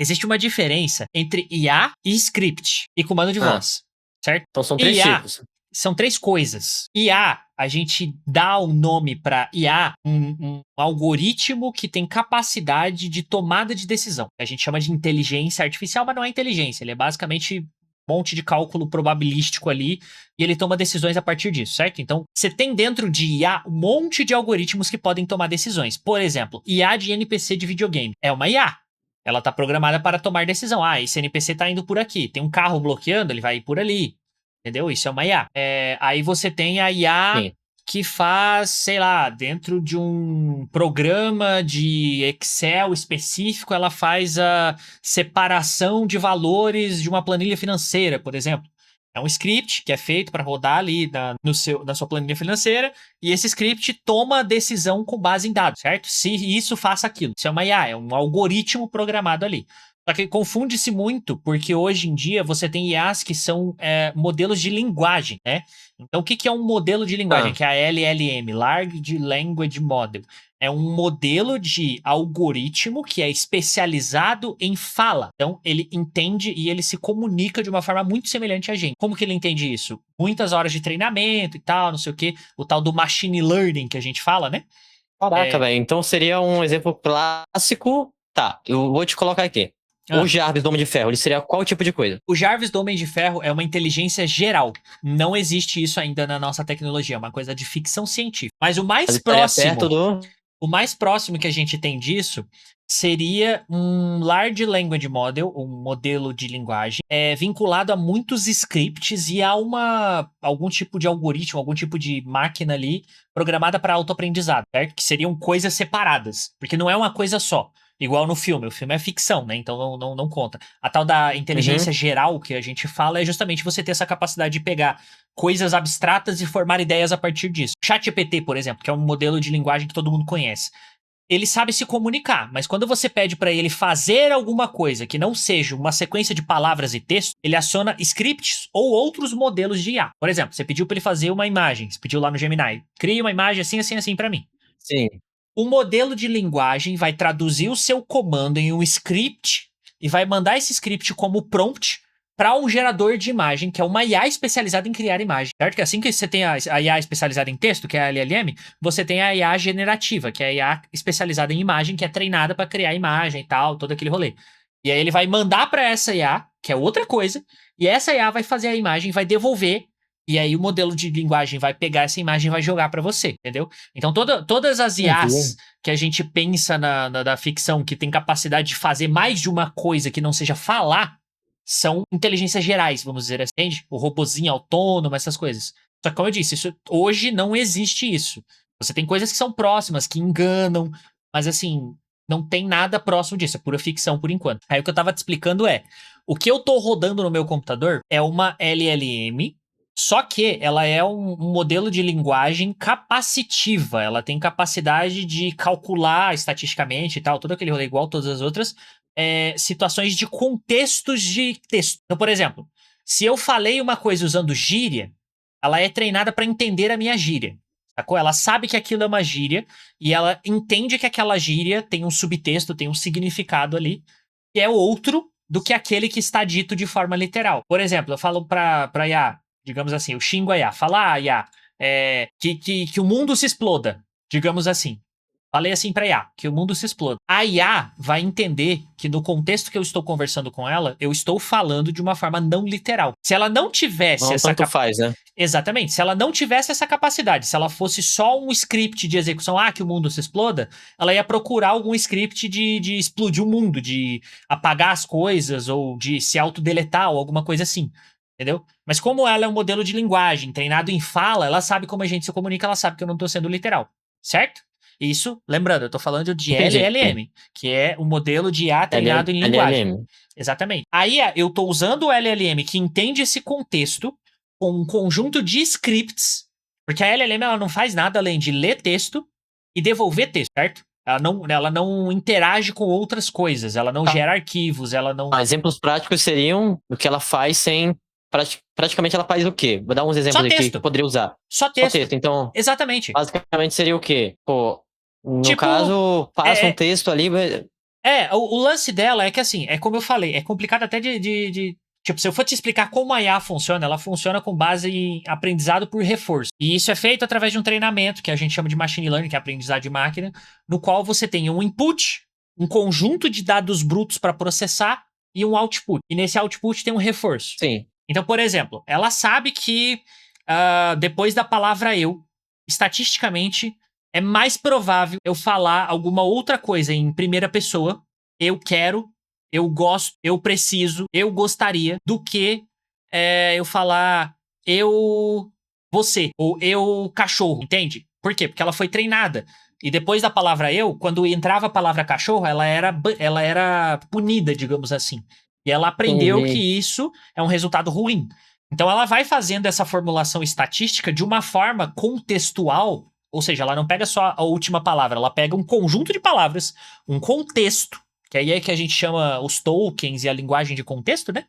existe uma diferença entre IA e script e comando de voz, certo? Então são 3 IA tipos. são 3 coisas. IA, a gente dá o nome para IA, um algoritmo que tem capacidade de tomada de decisão. A gente chama de inteligência artificial, mas não é inteligência. Ele é basicamente um monte de cálculo probabilístico ali e ele toma decisões a partir disso, certo? Então, você tem dentro de IA um monte de algoritmos que podem tomar decisões. Por exemplo, IA de NPC de videogame. É uma IA. Ela está programada para tomar decisão. Ah, esse NPC está indo por aqui. Tem um carro bloqueando, ele vai ir por ali. Entendeu? Isso é uma IA. Aí você tem a IA Sim. que faz, sei lá, dentro de um programa de Excel específico, ela faz a separação de valores de uma planilha financeira, por exemplo. É um script que é feito para rodar ali na sua planilha financeira, e esse script toma a decisão com base em dados, certo? Se isso faça aquilo. Isso é uma IA, é um algoritmo programado ali. Só que confunde-se muito, porque hoje em dia você tem IAs que são modelos de linguagem, né? Então, o que é um modelo de linguagem? Que é a LLM, Large Language Model. É um modelo de algoritmo que é especializado em fala. Então, ele entende e ele se comunica de uma forma muito semelhante a gente. Como que ele entende isso? Muitas horas de treinamento e tal, não sei o quê. O tal do machine learning que a gente fala, né? Caraca, velho. Então seria um exemplo clássico. Tá, eu vou te colocar aqui. O Jarvis do Homem de Ferro, ele seria qual tipo de coisa? O Jarvis do Homem de Ferro é uma inteligência geral. Não existe isso ainda na nossa tecnologia, é uma coisa de ficção científica. Mas o mais próximo que a gente tem disso seria um Large Language Model, um modelo de linguagem, vinculado a muitos scripts e a algum tipo de algoritmo, algum tipo de máquina ali programada para autoaprendizado, certo? Que seriam coisas separadas, porque não é uma coisa só. Igual no filme. O filme é ficção, né? Então não conta. A tal da inteligência geral que a gente fala é justamente você ter essa capacidade de pegar coisas abstratas e formar ideias a partir disso. ChatGPT, por exemplo, que é um modelo de linguagem que todo mundo conhece. Ele sabe se comunicar, mas quando você pede para ele fazer alguma coisa que não seja uma sequência de palavras e texto, ele aciona scripts ou outros modelos de IA. Por exemplo, você pediu para ele fazer uma imagem, você pediu lá no Gemini, cria uma imagem assim, assim, assim para mim. Sim. O modelo de linguagem vai traduzir o seu comando em um script e vai mandar esse script como prompt para um gerador de imagem, que é uma IA especializada em criar imagem, certo? Que assim que você tem a IA especializada em texto, que é a LLM, você tem a IA generativa, que é a IA especializada em imagem, que é treinada para criar imagem e tal, todo aquele rolê. E aí ele vai mandar para essa IA, que é outra coisa, e essa IA vai fazer a imagem, vai devolver. E aí o modelo de linguagem vai pegar essa imagem e vai jogar pra você, entendeu? Então todas as IAs que a gente pensa da ficção que tem capacidade de fazer mais de uma coisa que não seja falar, são inteligências gerais, vamos dizer assim, entende? O robozinho autônomo, essas coisas. Só que como eu disse, hoje não existe isso. Você tem coisas que são próximas, que enganam, mas assim, não tem nada próximo disso, é pura ficção por enquanto. Aí o que eu tava te explicando o que eu tô rodando no meu computador é uma LLM. Só que ela é um modelo de linguagem capacitiva. Ela tem capacidade de calcular estatisticamente e tal, todo aquele rolê igual todas as outras, situações de contextos de texto. Então, por exemplo, se eu falei uma coisa usando gíria, ela é treinada para entender a minha gíria. Sacou? Ela sabe que aquilo é uma gíria e ela entende que aquela gíria tem um subtexto, tem um significado ali, que é outro do que aquele que está dito de forma literal. Por exemplo, eu falo pra IA, digamos assim, eu xingo a IA. Fala, IA, que o mundo se exploda, digamos assim. Falei assim pra IA, que o mundo se exploda. A IA vai entender que no contexto que eu estou conversando com ela, eu estou falando de uma forma não literal. Se ela não tivesse essa faz, né? Exatamente. Se ela não tivesse essa capacidade, se ela fosse só um script de execução, que o mundo se exploda, ela ia procurar algum script de explodir o mundo, de apagar as coisas, ou de se autodeletar, ou alguma coisa assim. Entendeu? Mas como ela é um modelo de linguagem treinado em fala, ela sabe como a gente se comunica, ela sabe que eu não tô sendo literal. Certo? Isso, lembrando, eu tô falando de LLM, que é o modelo de IA treinado em linguagem. LLM. Exatamente. Aí eu tô usando o LLM que entende esse contexto com um conjunto de scripts, porque a LLM ela não faz nada além de ler texto e devolver texto, certo? Ela não interage com outras coisas, ela não gera arquivos, ela não... Exemplos práticos seriam o que ela faz sem... Praticamente ela faz o quê? Vou dar uns exemplos aqui que eu poderia usar. Só texto. Então, exatamente. Basicamente seria o quê? Pô, no caso, passa um texto ali, O lance dela é que, assim, é como eu falei, é complicado até tipo, se eu for te explicar como a IA funciona, ela funciona com base em aprendizado por reforço. E isso é feito através de um treinamento, que a gente chama de machine learning, que é aprendizado de máquina, no qual você tem um input, um conjunto de dados brutos para processar e um output. E nesse output tem um reforço. Sim. Então, por exemplo, ela sabe que depois da palavra eu, estatisticamente, é mais provável eu falar alguma outra coisa em primeira pessoa, eu quero, eu gosto, eu preciso, eu gostaria, do que eu falar eu, você, ou eu, cachorro, entende? Por quê? Porque ela foi treinada. E depois da palavra eu, quando entrava a palavra cachorro, ela era punida, digamos assim. E ela aprendeu que Entendi. isso é um resultado ruim. Então ela vai fazendo essa formulação estatística de uma forma contextual, ou seja, ela não pega só a última palavra, ela pega um conjunto de palavras, um contexto, que aí é que a gente chama os tokens e a linguagem de contexto, né?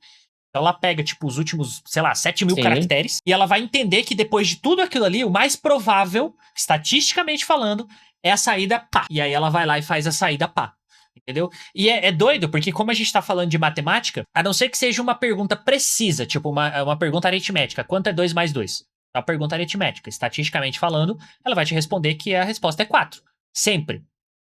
Então ela pega, tipo, os últimos, sei lá, 7.000 Sim. caracteres, e ela vai entender que depois de tudo aquilo ali, o mais provável, estatisticamente falando, é a saída pá. E aí ela vai lá e faz a saída pá. Entendeu? E é doido, porque como a gente tá falando de matemática, a não ser que seja uma pergunta precisa, tipo uma pergunta aritmética, quanto é 2 mais 2? É uma pergunta aritmética. Estatisticamente falando, ela vai te responder que a resposta é 4. Sempre.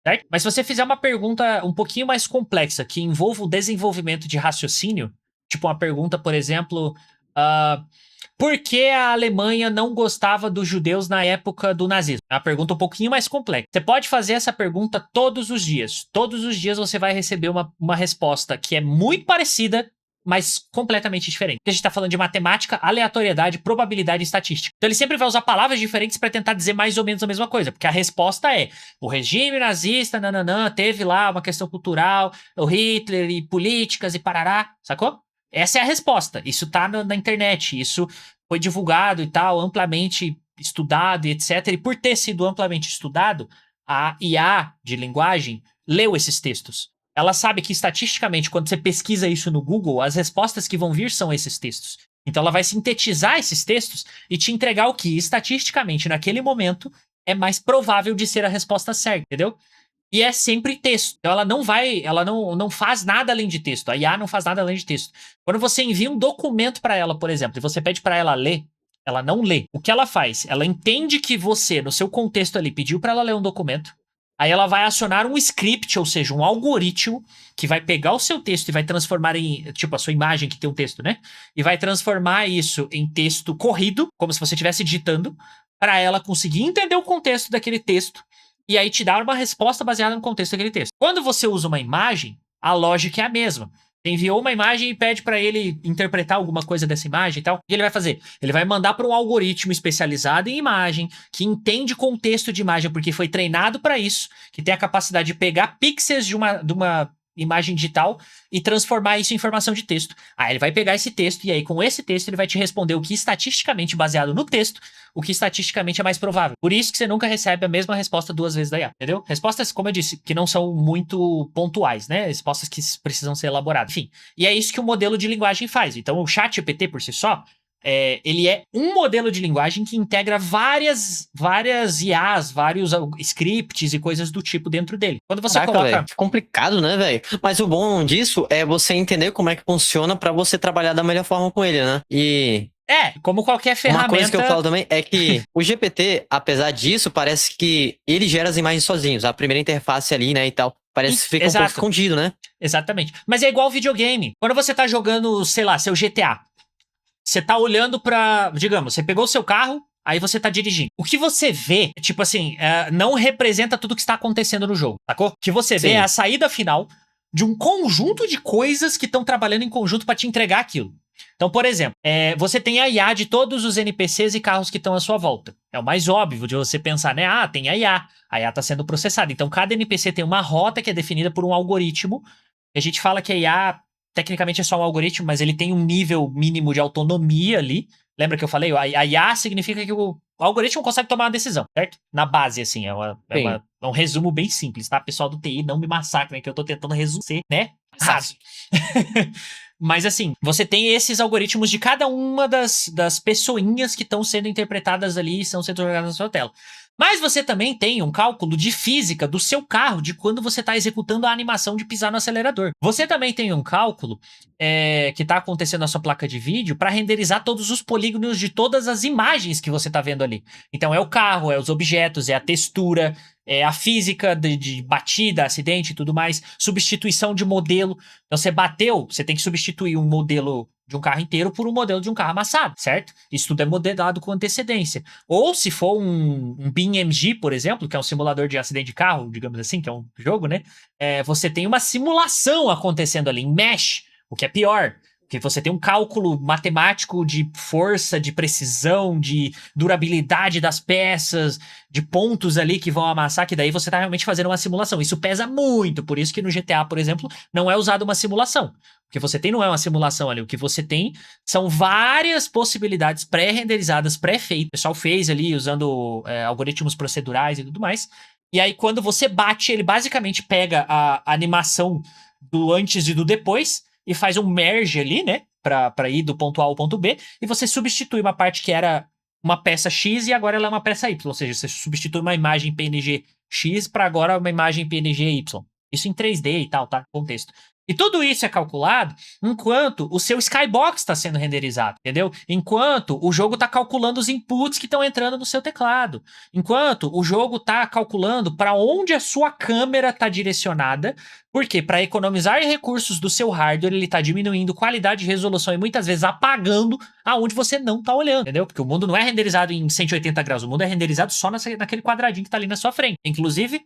Certo? Mas se você fizer uma pergunta um pouquinho mais complexa, que envolva o desenvolvimento de raciocínio, tipo uma pergunta, por exemplo, ah, por que a Alemanha não gostava dos judeus na época do nazismo? É uma pergunta um pouquinho mais complexa. Você pode fazer essa pergunta todos os dias. Todos os dias você vai receber uma resposta que é muito parecida, mas completamente diferente. Porque a gente está falando de matemática, aleatoriedade, probabilidade e estatística. Então ele sempre vai usar palavras diferentes para tentar dizer mais ou menos a mesma coisa. Porque a resposta é: o regime nazista, nananã, teve lá uma questão cultural, o Hitler e políticas e parará, sacou? Essa é a resposta. Isso tá na internet. Isso foi divulgado e tal, amplamente estudado e etc. E por ter sido amplamente estudado, a IA de linguagem leu esses textos. Ela sabe que estatisticamente, quando você pesquisa isso no Google, as respostas que vão vir são esses textos. Então ela vai sintetizar esses textos e te entregar o que, estatisticamente, naquele momento, é mais provável de ser a resposta certa, entendeu? E é sempre texto. Então ela não faz nada além de texto. A IA não faz nada além de texto. Quando você envia um documento para ela, por exemplo, e você pede para ela ler, ela não lê. O que ela faz? Ela entende que você, no seu contexto ali, pediu para ela ler um documento. Aí ela vai acionar um script, ou seja, um algoritmo que vai pegar o seu texto e vai transformar em, tipo, a sua imagem que tem um texto, né? E vai transformar isso em texto corrido, como se você estivesse digitando, para ela conseguir entender o contexto daquele texto e aí te dar uma resposta baseada no contexto daquele texto. Quando você usa uma imagem, a lógica é a mesma. Você enviou uma imagem e pede para ele interpretar alguma coisa dessa imagem e tal. O que ele vai fazer? Ele vai mandar para um algoritmo especializado em imagem, que entende contexto de imagem, porque foi treinado para isso, que tem a capacidade de pegar pixels de uma imagem digital e transformar isso em informação de texto. Aí ele vai pegar esse texto e aí com esse texto ele vai te responder o que estatisticamente, baseado no texto, o que estatisticamente é mais provável. Por isso que você nunca recebe a mesma resposta 2 vezes da IA, entendeu? Respostas, como eu disse, que não são muito pontuais, né? Respostas que precisam ser elaboradas. Enfim, e é isso que o modelo de linguagem faz. Então o ChatGPT por si só, ele é um modelo de linguagem que integra várias IAs, vários scripts e coisas do tipo dentro dele. Quando você Caraca, velho, coloca... que complicado, né, velho? Mas o bom disso é você entender como é que funciona pra você trabalhar da melhor forma com ele, né? E como qualquer uma coisa que eu ferramenta... falo também é que o GPT, apesar disso, parece que ele gera as imagens sozinhos. A primeira interface ali, né, e tal, parece que fica um pouco Exato. escondido, né? Exatamente. Mas é igual videogame. Quando você tá jogando, sei lá, seu GTA, você tá olhando pra... Digamos, você pegou o seu carro, aí você tá dirigindo. O que você vê, tipo assim, não representa tudo que está acontecendo no jogo, sacou? O que você vê é Sim. a saída final de um conjunto de coisas que estão trabalhando em conjunto pra te entregar aquilo. Então, por exemplo, você tem a IA de todos os NPCs e carros que estão à sua volta. É o mais óbvio de você pensar, né? Ah, tem a IA. A IA está sendo processada. Então, cada NPC tem uma rota que é definida por um algoritmo. A gente fala que a IA, tecnicamente, é só um algoritmo, mas ele tem um nível mínimo de autonomia ali. Lembra que eu falei? A IA significa que o algoritmo consegue tomar uma decisão, certo? Na base, assim, Sim. é um resumo bem simples, tá? Pessoal do TI, não me massacrem, que eu tô tentando resumir, né? Raso. Mas assim, você tem esses algoritmos de cada uma das pessoinhas que estão sendo interpretadas ali e estão sendo jogadas na sua tela. Mas você também tem um cálculo de física do seu carro, de quando você está executando a animação de pisar no acelerador. Você também tem um cálculo que está acontecendo na sua placa de vídeo para renderizar todos os polígonos de todas as imagens que você está vendo ali. Então é o carro, é os objetos, é a textura, é a física de batida, acidente e tudo mais, substituição de modelo. Então você bateu, você tem que substituir um modelo de um carro inteiro por um modelo de um carro amassado, certo? Isso tudo é modelado com antecedência. Ou se for um BeamNG, por exemplo, que é um simulador de acidente de carro, digamos assim, que é um jogo, né? Você tem uma simulação acontecendo ali em mesh, o que é pior. Porque você tem um cálculo matemático de força, de precisão, de durabilidade das peças, de pontos ali que vão amassar, que daí você tá realmente fazendo uma simulação. Isso pesa muito, por isso que no GTA, por exemplo, não é usado uma simulação. O que você tem não é uma simulação ali, o que você tem são várias possibilidades pré-renderizadas, pré-feitas. O pessoal fez ali usando algoritmos procedurais e tudo mais. E aí, quando você bate, ele basicamente pega a animação do antes e do depois e faz um merge ali, né? Pra ir do ponto A ao ponto B, e você substitui uma parte que era uma peça X e agora ela é uma peça Y. Ou seja, você substitui uma imagem PNG X para agora uma imagem PNG Y. Isso em 3D e tal, tá? Contexto. E tudo isso é calculado enquanto o seu skybox está sendo renderizado, entendeu? Enquanto o jogo está calculando os inputs que estão entrando no seu teclado. Enquanto o jogo está calculando para onde a sua câmera está direcionada. Porque para economizar recursos do seu hardware, ele está diminuindo qualidade de resolução e muitas vezes apagando aonde você não está olhando, entendeu? Porque o mundo não é renderizado em 180 graus, o mundo é renderizado só naquele quadradinho que está ali na sua frente. Inclusive,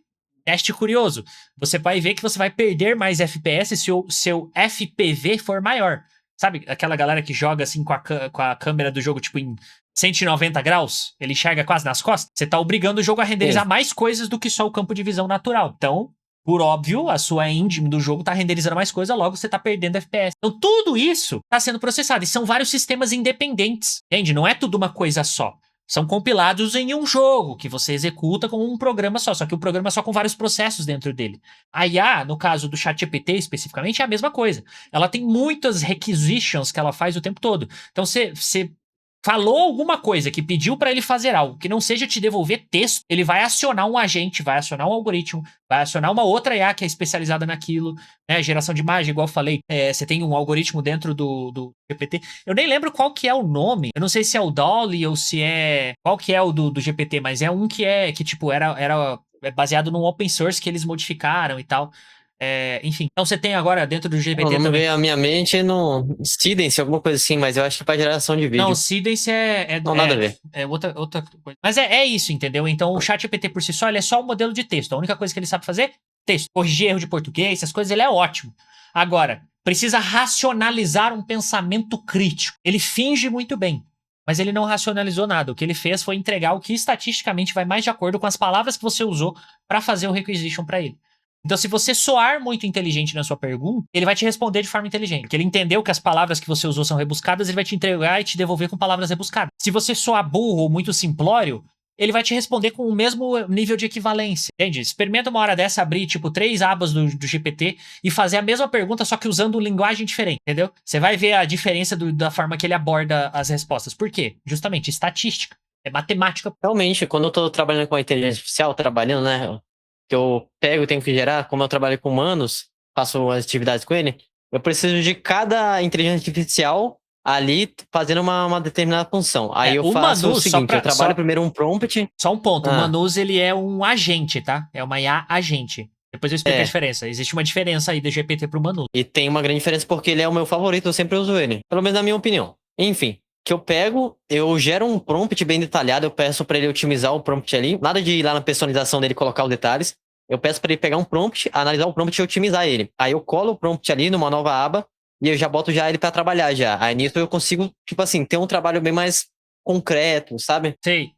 teste curioso, você vai ver que você vai perder mais FPS se o seu FPV for maior. Sabe aquela galera que joga assim com a câmera do jogo tipo em 190 graus? Ele enxerga quase nas costas? Você tá obrigando o jogo a renderizar mais coisas do que só o campo de visão natural. Então, por óbvio, a sua engine do jogo tá renderizando mais coisa, logo você tá perdendo FPS. Então, tudo isso tá sendo processado. E são vários sistemas independentes, entende? Não é tudo uma coisa só. São compilados em um jogo que você executa com um programa só que o programa é só com vários processos dentro dele. A IA, no caso do ChatGPT especificamente, é a mesma coisa. Ela tem muitas requisitions que ela faz o tempo todo. Então você falou alguma coisa que pediu para ele fazer algo que não seja te devolver texto, ele vai acionar um agente, vai acionar um algoritmo, vai acionar uma outra IA que é especializada naquilo, né? Geração de imagem, igual eu falei, você tem um algoritmo dentro do GPT. Eu nem lembro qual que é o nome. Eu não sei se é o Dolly ou se é qual que é o do GPT, mas é um que tipo era baseado num open source que eles modificaram e tal. Enfim, então você tem agora dentro do O GPT nome também. veio à minha mente no Sidence, alguma coisa assim, mas eu acho que para geração de Não, vídeo. Seedance Não, nada a ver. é outra coisa. Mas é isso, entendeu? Então o ChatGPT por si só, ele é só um modelo de texto. A única coisa que ele sabe fazer, texto. Corrigir erro de português, essas coisas, ele é ótimo. Agora, precisa racionalizar um pensamento crítico. Ele finge muito bem, mas ele não racionalizou nada. O que ele fez foi entregar o que estatisticamente vai mais de acordo com as palavras que você usou para fazer o requisition para ele. Então, se você soar muito inteligente na sua pergunta, ele vai te responder de forma inteligente. Porque ele entendeu que as palavras que você usou são rebuscadas, ele vai te entregar e te devolver com palavras rebuscadas. Se você soar burro ou muito simplório, ele vai te responder com o mesmo nível de equivalência. Entende? Experimenta uma hora dessa abrir, tipo, 3 abas do GPT e fazer a mesma pergunta, só que usando linguagem diferente, entendeu? Você vai ver a diferença da forma que ele aborda as respostas. Por quê? Justamente, estatística. É matemática. Realmente, quando eu tô trabalhando com a inteligência artificial, trabalhando, né? Que eu pego e tenho que gerar, como eu trabalho com humanos, faço as atividades com ele, eu preciso de cada inteligência artificial ali fazendo uma determinada função. Aí eu O faço o Manus, seguinte, eu trabalho primeiro um prompt. Só um ponto, o Ah, Manus ele é um agente, tá? É uma IA agente. Depois eu explico a é. diferença. Existe uma diferença aí do GPT pro Manus. E tem uma grande diferença porque ele é o meu favorito, eu sempre uso ele. Pelo menos na minha opinião. Enfim, que eu pego, eu gero um prompt bem detalhado, eu peço pra ele otimizar o prompt ali. Nada de ir lá na personalização dele e colocar os detalhes. Eu peço pra ele pegar um prompt, analisar o prompt e otimizar ele. Aí eu colo o prompt ali numa nova aba e eu já boto já ele pra trabalhar já. Aí nisso eu consigo, tipo assim, ter um trabalho bem mais concreto, sabe? Sei.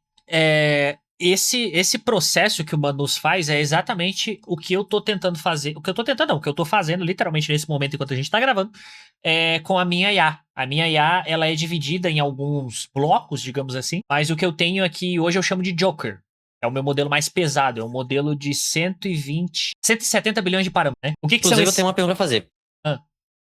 Esse processo que o Manus faz é exatamente o que eu tô tentando fazer. O que eu tô tentando, não, o que eu tô fazendo literalmente nesse momento enquanto a gente tá gravando, com a minha IA. A minha IA, ela é dividida em alguns blocos, digamos assim, mas o que eu tenho aqui hoje eu chamo de Joker. É o meu modelo mais pesado, é um modelo de 170 bilhões de parâmetros, né? O que são Inclusive eu esses? tenho uma pergunta pra fazer. Ah.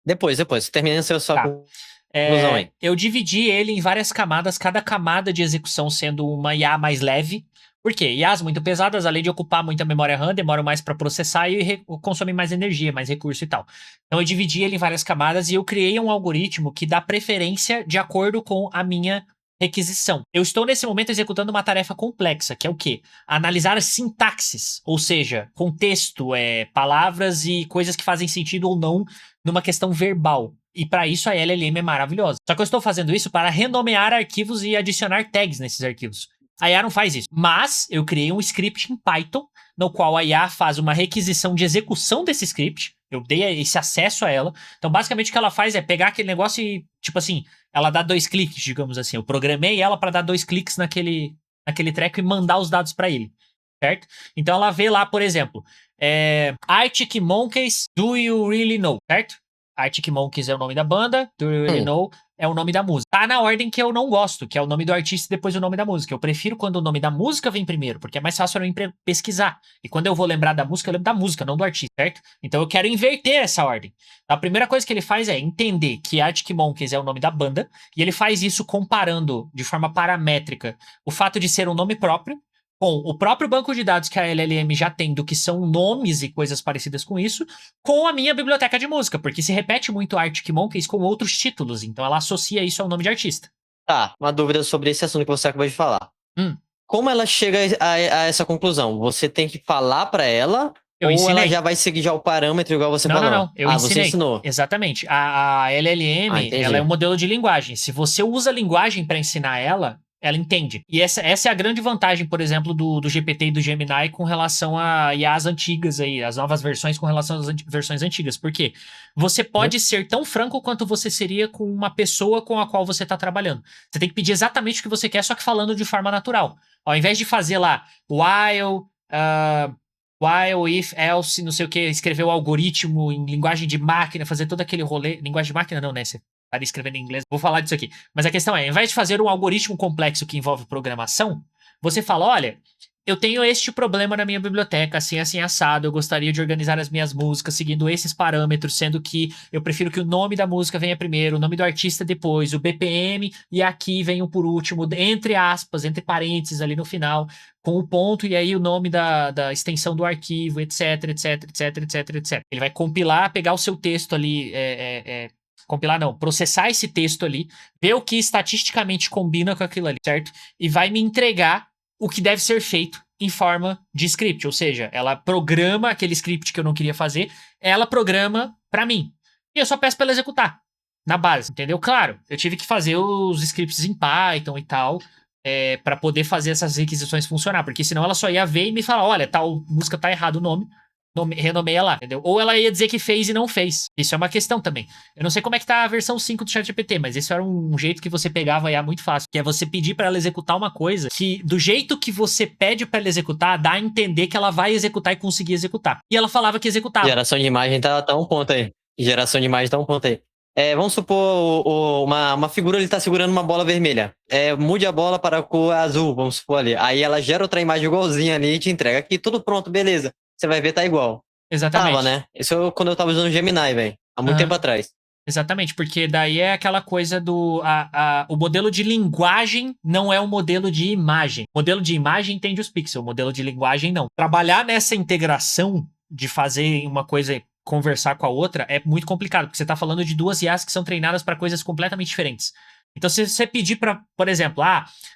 Depois, terminando seu sua Tá. conclusão aí. Eu dividi ele em várias camadas, cada camada de execução sendo uma IA mais leve, Por quê? IAs muito pesadas, além de ocupar muita memória RAM, demoram mais para processar e consomem mais energia, mais recurso e tal. Então eu dividi ele em várias camadas e eu criei um algoritmo que dá preferência de acordo com a minha requisição. Eu estou nesse momento executando uma tarefa complexa, que é o quê? Analisar as sintaxes, ou seja, contexto, palavras e coisas que fazem sentido ou não numa questão verbal. E para isso a LLM é maravilhosa. Só que eu estou fazendo isso para renomear arquivos e adicionar tags nesses arquivos. A IA não faz isso. Mas eu criei um script em Python, no qual a IA faz uma requisição de execução desse script. Eu dei esse acesso a ela. Então, basicamente, o que ela faz é pegar aquele negócio e, tipo assim, ela dá 2 cliques, digamos assim. Eu programei ela para dar 2 cliques naquele treco e mandar os dados para ele. Certo? Então, ela vê lá, por exemplo, Arctic Monkeys, Do You Really Know? Certo? Arctic Monkeys é o nome da banda, Do You Really Know é o nome da música. Tá na ordem que eu não gosto, que é o nome do artista e depois o nome da música. Eu prefiro quando o nome da música vem primeiro, porque é mais fácil pra mim pesquisar. E quando eu vou lembrar da música, eu lembro da música, não do artista, certo? Então eu quero inverter essa ordem. A primeira coisa que ele faz é entender que Arctic Monkeys é o nome da banda, e ele faz isso comparando de forma paramétrica o fato de ser um nome próprio com o próprio banco de dados que a LLM já tem do que são nomes e coisas parecidas com isso, com a minha biblioteca de música, porque se repete muito Arctic Monkeys com outros títulos, então ela associa isso ao nome de artista. Tá, uma dúvida sobre esse assunto que você acabou de falar. Hum. Como ela chega a essa conclusão? Você tem que falar pra ela Eu ou ensinei. ela já vai seguir já o parâmetro igual você falou? Não. Eu ensinei. Você ensinou. Exatamente. A LLM, ela é um modelo de linguagem. Se você usa a linguagem para ensinar ela entende. E essa é a grande vantagem, por exemplo, do GPT e do Gemini com relação a IAs antigas aí, as novas versões com relação às versões antigas. Por quê? Você pode ser tão franco quanto você seria com uma pessoa com a qual você está trabalhando. Você tem que pedir exatamente o que você quer, só que falando de forma natural. Ao invés de fazer lá, while, if, else, não sei o que, escrever o algoritmo em linguagem de máquina, fazer todo aquele rolê. Linguagem de máquina não, né? Você estaria escrevendo em inglês. Vou falar disso aqui. Mas a questão é, ao invés de fazer um algoritmo complexo que envolve programação, você fala, olha, eu tenho este problema na minha biblioteca, assim, assim, assado, eu gostaria de organizar as minhas músicas seguindo esses parâmetros, sendo que eu prefiro que o nome da música venha primeiro, o nome do artista depois, o BPM e aqui venham por último, entre aspas, entre parênteses ali no final, com o ponto e aí o nome da extensão do arquivo, etc, etc, etc, etc, etc. Ele vai compilar, pegar o seu texto ali, compilar não, processar esse texto ali, ver o que estatisticamente combina com aquilo ali, certo? E vai me entregar o que deve ser feito em forma de script, ou seja, ela programa aquele script que eu não queria fazer, ela programa pra mim. E eu só peço pra ela executar na base, entendeu? Claro, eu tive que fazer os scripts em Python e tal, para poder fazer essas requisições funcionar, porque senão ela só ia ver e me falar, olha, tal música tá errado o nome, renomeia lá, entendeu? Ou ela ia dizer que fez e não fez. Isso é uma questão também. Eu não sei como é que tá a versão 5 do ChatGPT, mas esse era um jeito que você pegava a IA muito fácil, que é você pedir pra ela executar uma coisa que, do jeito que você pede pra ela executar, dá a entender que ela vai executar e conseguir executar. E ela falava que executava. Geração de imagem tá um ponto aí. Vamos supor uma figura, ele tá segurando uma bola vermelha. Mude a bola para a cor azul, vamos supor ali. Aí ela gera outra imagem igualzinha ali e te entrega. Aqui, tudo pronto, beleza. Você vai ver, tá igual. Exatamente. Tava, né? Isso quando eu tava usando o Gemini, velho. Há muito tempo atrás. Exatamente, porque daí é aquela coisa do... o modelo de linguagem não é um modelo de imagem. O modelo de imagem entende os pixels, o modelo de linguagem não. Trabalhar nessa integração de fazer uma coisa conversar com a outra é muito complicado, porque você tá falando de duas IAs que são treinadas para coisas completamente diferentes. Então, se você pedir para, por exemplo,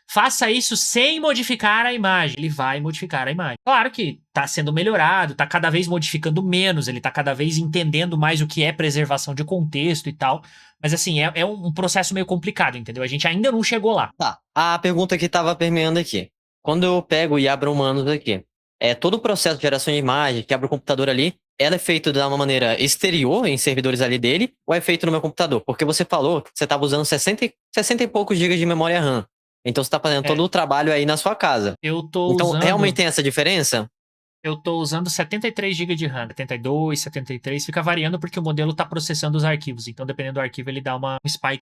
faça isso sem modificar a imagem, ele vai modificar a imagem. Claro que tá sendo melhorado, tá cada vez modificando menos, ele tá cada vez entendendo mais o que é preservação de contexto e tal. Mas, assim, é um processo meio complicado, entendeu? A gente ainda não chegou lá. Tá. A pergunta que tava permeando aqui. Quando eu pego e abro humanos aqui, todo o processo de geração de imagem, que abre o computador ali, ela é feito de uma maneira exterior, em servidores ali dele, ou é feito no meu computador? Porque você falou que você estava usando 60 e poucos gigas de memória RAM. Então você está fazendo todo o trabalho aí na sua casa. Então, realmente tem essa diferença? Eu tô usando 73 GB de RAM, 72, 73, fica variando porque o modelo tá processando os arquivos. Então, dependendo do arquivo, ele dá um spike.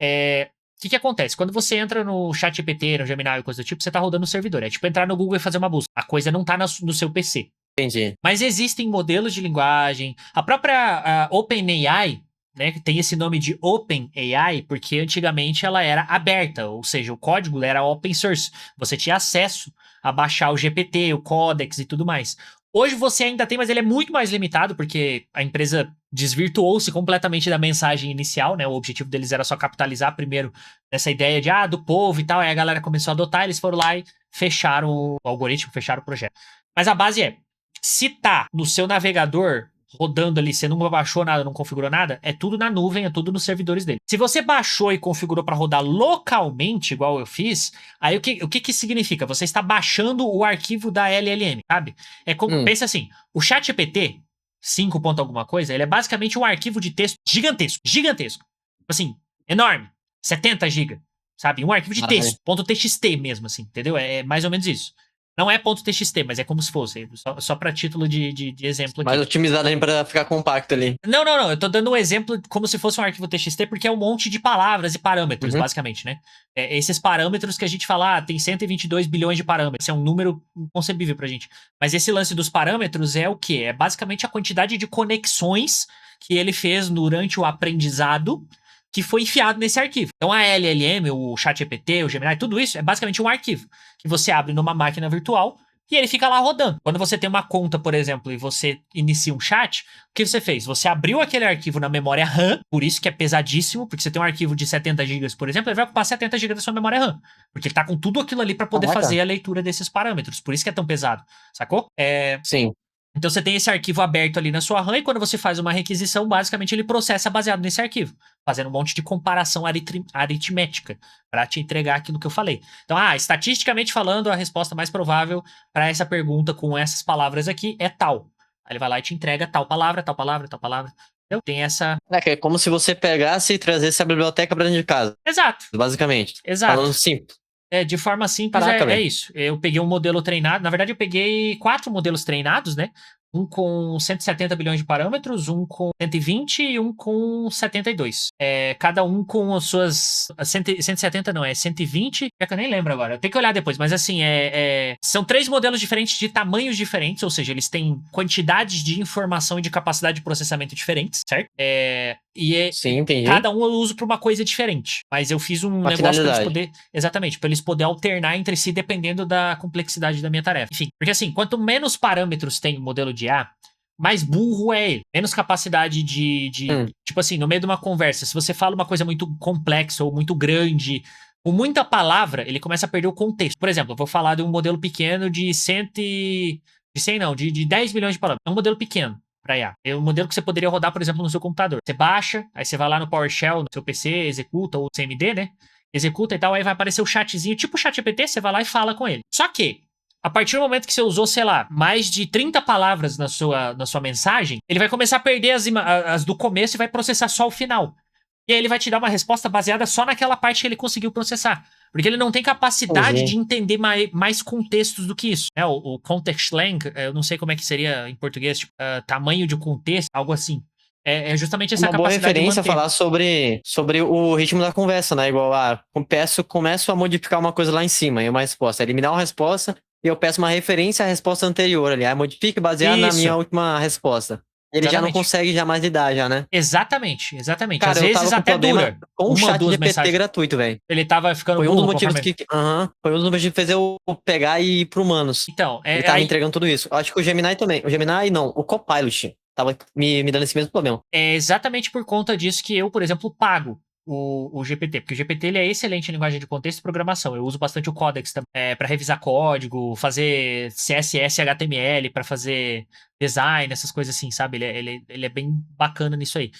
O que acontece? Quando você entra no ChatGPT, no Gemini ou coisa do tipo, você tá rodando no servidor. É tipo entrar no Google e fazer uma busca. A coisa não tá no seu PC. Entendi. Mas existem modelos de linguagem. A própria OpenAI, né, tem esse nome de OpenAI porque antigamente ela era aberta, ou seja, o código era open source. Você tinha acesso a baixar o GPT, o Codex e tudo mais. Hoje você ainda tem, mas ele é muito mais limitado porque a empresa desvirtuou-se completamente da mensagem inicial, né? O objetivo deles era só capitalizar primeiro nessa ideia de do povo e tal, aí a galera começou a adotar, eles foram lá e fecharam o algoritmo, fecharam o projeto. Mas a base é, se tá no seu navegador rodando ali, você não baixou nada, não configurou nada, é tudo na nuvem, é tudo nos servidores dele. Se você baixou e configurou para rodar localmente, igual eu fiz, aí o que significa? Você está baixando o arquivo da LLM, sabe? É como, pensa assim, o ChatGPT 5 ponto alguma coisa, ele é basicamente um arquivo de texto gigantesco, gigantesco. Assim, enorme, 70 GB, sabe? Um arquivo de texto, ponto .txt mesmo, assim, entendeu? É mais ou menos isso. Não é ponto .txt, mas é como se fosse. Só para título de exemplo aqui. Mais otimizado aí pra ficar compacto ali. Não. Eu tô dando um exemplo como se fosse um arquivo TXT, porque é um monte de palavras e parâmetros, basicamente, né? Esses parâmetros que a gente fala, tem 122 bilhões de parâmetros. Esse é um número inconcebível pra gente. Mas esse lance dos parâmetros é o quê? É basicamente a quantidade de conexões que ele fez durante o aprendizado que foi enfiado nesse arquivo. Então a LLM, o ChatGPT, o Gemini, tudo isso é basicamente um arquivo que você abre numa máquina virtual e ele fica lá rodando. Quando você tem uma conta, por exemplo, e você inicia um chat, o que você fez? Você abriu aquele arquivo na memória RAM, por isso que é pesadíssimo, porque você tem um arquivo de 70 GB, por exemplo, ele vai ocupar 70 GB da sua memória RAM, porque ele tá com tudo aquilo ali para poder fazer a leitura desses parâmetros, por isso que é tão pesado, sacou? Sim. Então você tem esse arquivo aberto ali na sua RAM e quando você faz uma requisição, basicamente ele processa baseado nesse arquivo, fazendo um monte de comparação aritmética para te entregar aquilo que eu falei. Então, estatisticamente falando, a resposta mais provável para essa pergunta com essas palavras aqui é tal. Aí ele vai lá e te entrega tal palavra, tal palavra, tal palavra. Então tem essa... É como se você pegasse e trazesse a biblioteca pra dentro de casa. Exato. Basicamente. Exato. Falando simples. De forma simples, é isso. Eu peguei um modelo treinado. Na verdade, eu peguei 4 modelos treinados, né? Um com 170 bilhões de parâmetros, um com 120 e um com 72. Cada um com as suas... 170 não, é 120. É que eu nem lembro agora. Eu tenho que olhar depois. Mas assim, são 3 modelos diferentes de tamanhos diferentes. Ou seja, eles têm quantidades de informação e de capacidade de processamento diferentes, certo? Sim, entendi. Cada um eu uso para uma coisa diferente. Mas eu fiz um negócio para eles poderem... Exatamente, para eles poderem alternar entre si dependendo da complexidade da minha tarefa. Enfim, porque assim, quanto menos parâmetros tem o modelo de IA, mais burro é ele. Menos capacidade tipo assim, no meio de uma conversa, se você fala uma coisa muito complexa ou muito grande, com muita palavra, ele começa a perder o contexto. Por exemplo, eu vou falar de um modelo pequeno de 10 milhões de palavras. É um modelo pequeno para IA. É um modelo que você poderia rodar, por exemplo, no seu computador. Você baixa, aí você vai lá no PowerShell, no seu PC, executa, ou CMD, né? Executa e tal, aí vai aparecer o chatzinho, tipo o ChatGPT, você vai lá e fala com ele. Só que, a partir do momento que você usou, sei lá, mais de 30 palavras na sua mensagem, ele vai começar a perder as do começo e vai processar só o final. E aí ele vai te dar uma resposta baseada só naquela parte que ele conseguiu processar. Porque ele não tem capacidade de entender mais contextos do que isso. O context length, eu não sei como é que seria em português, tipo, tamanho de contexto, algo assim. É justamente essa capacidade de manter. Uma boa referência falar sobre o ritmo da conversa, né? Igual, começo a modificar uma coisa lá em cima, e uma resposta. Ele me dá uma resposta e eu peço uma referência à resposta anterior ali. Aí modifique baseado na minha última resposta. Ele já não consegue jamais lidar, já, né? Exatamente. Cara, Às vezes até dura. Com o chat de GPT gratuito, velho. Ele tava ficando Foi um dos motivos foi um dos motivos que fez eu pegar e ir pro Humanos. Então, ele tava me entregando tudo isso. Acho que o Gemini também. O Gemini, não. O Copilot tava me dando esse mesmo problema. É exatamente por conta disso que eu, por exemplo, pago o GPT, porque o GPT ele é excelente em linguagem de contexto e programação. Eu uso bastante o Codex para revisar código, fazer CSS, HTML, para fazer design, essas coisas assim, sabe? Ele é bem bacana nisso aí.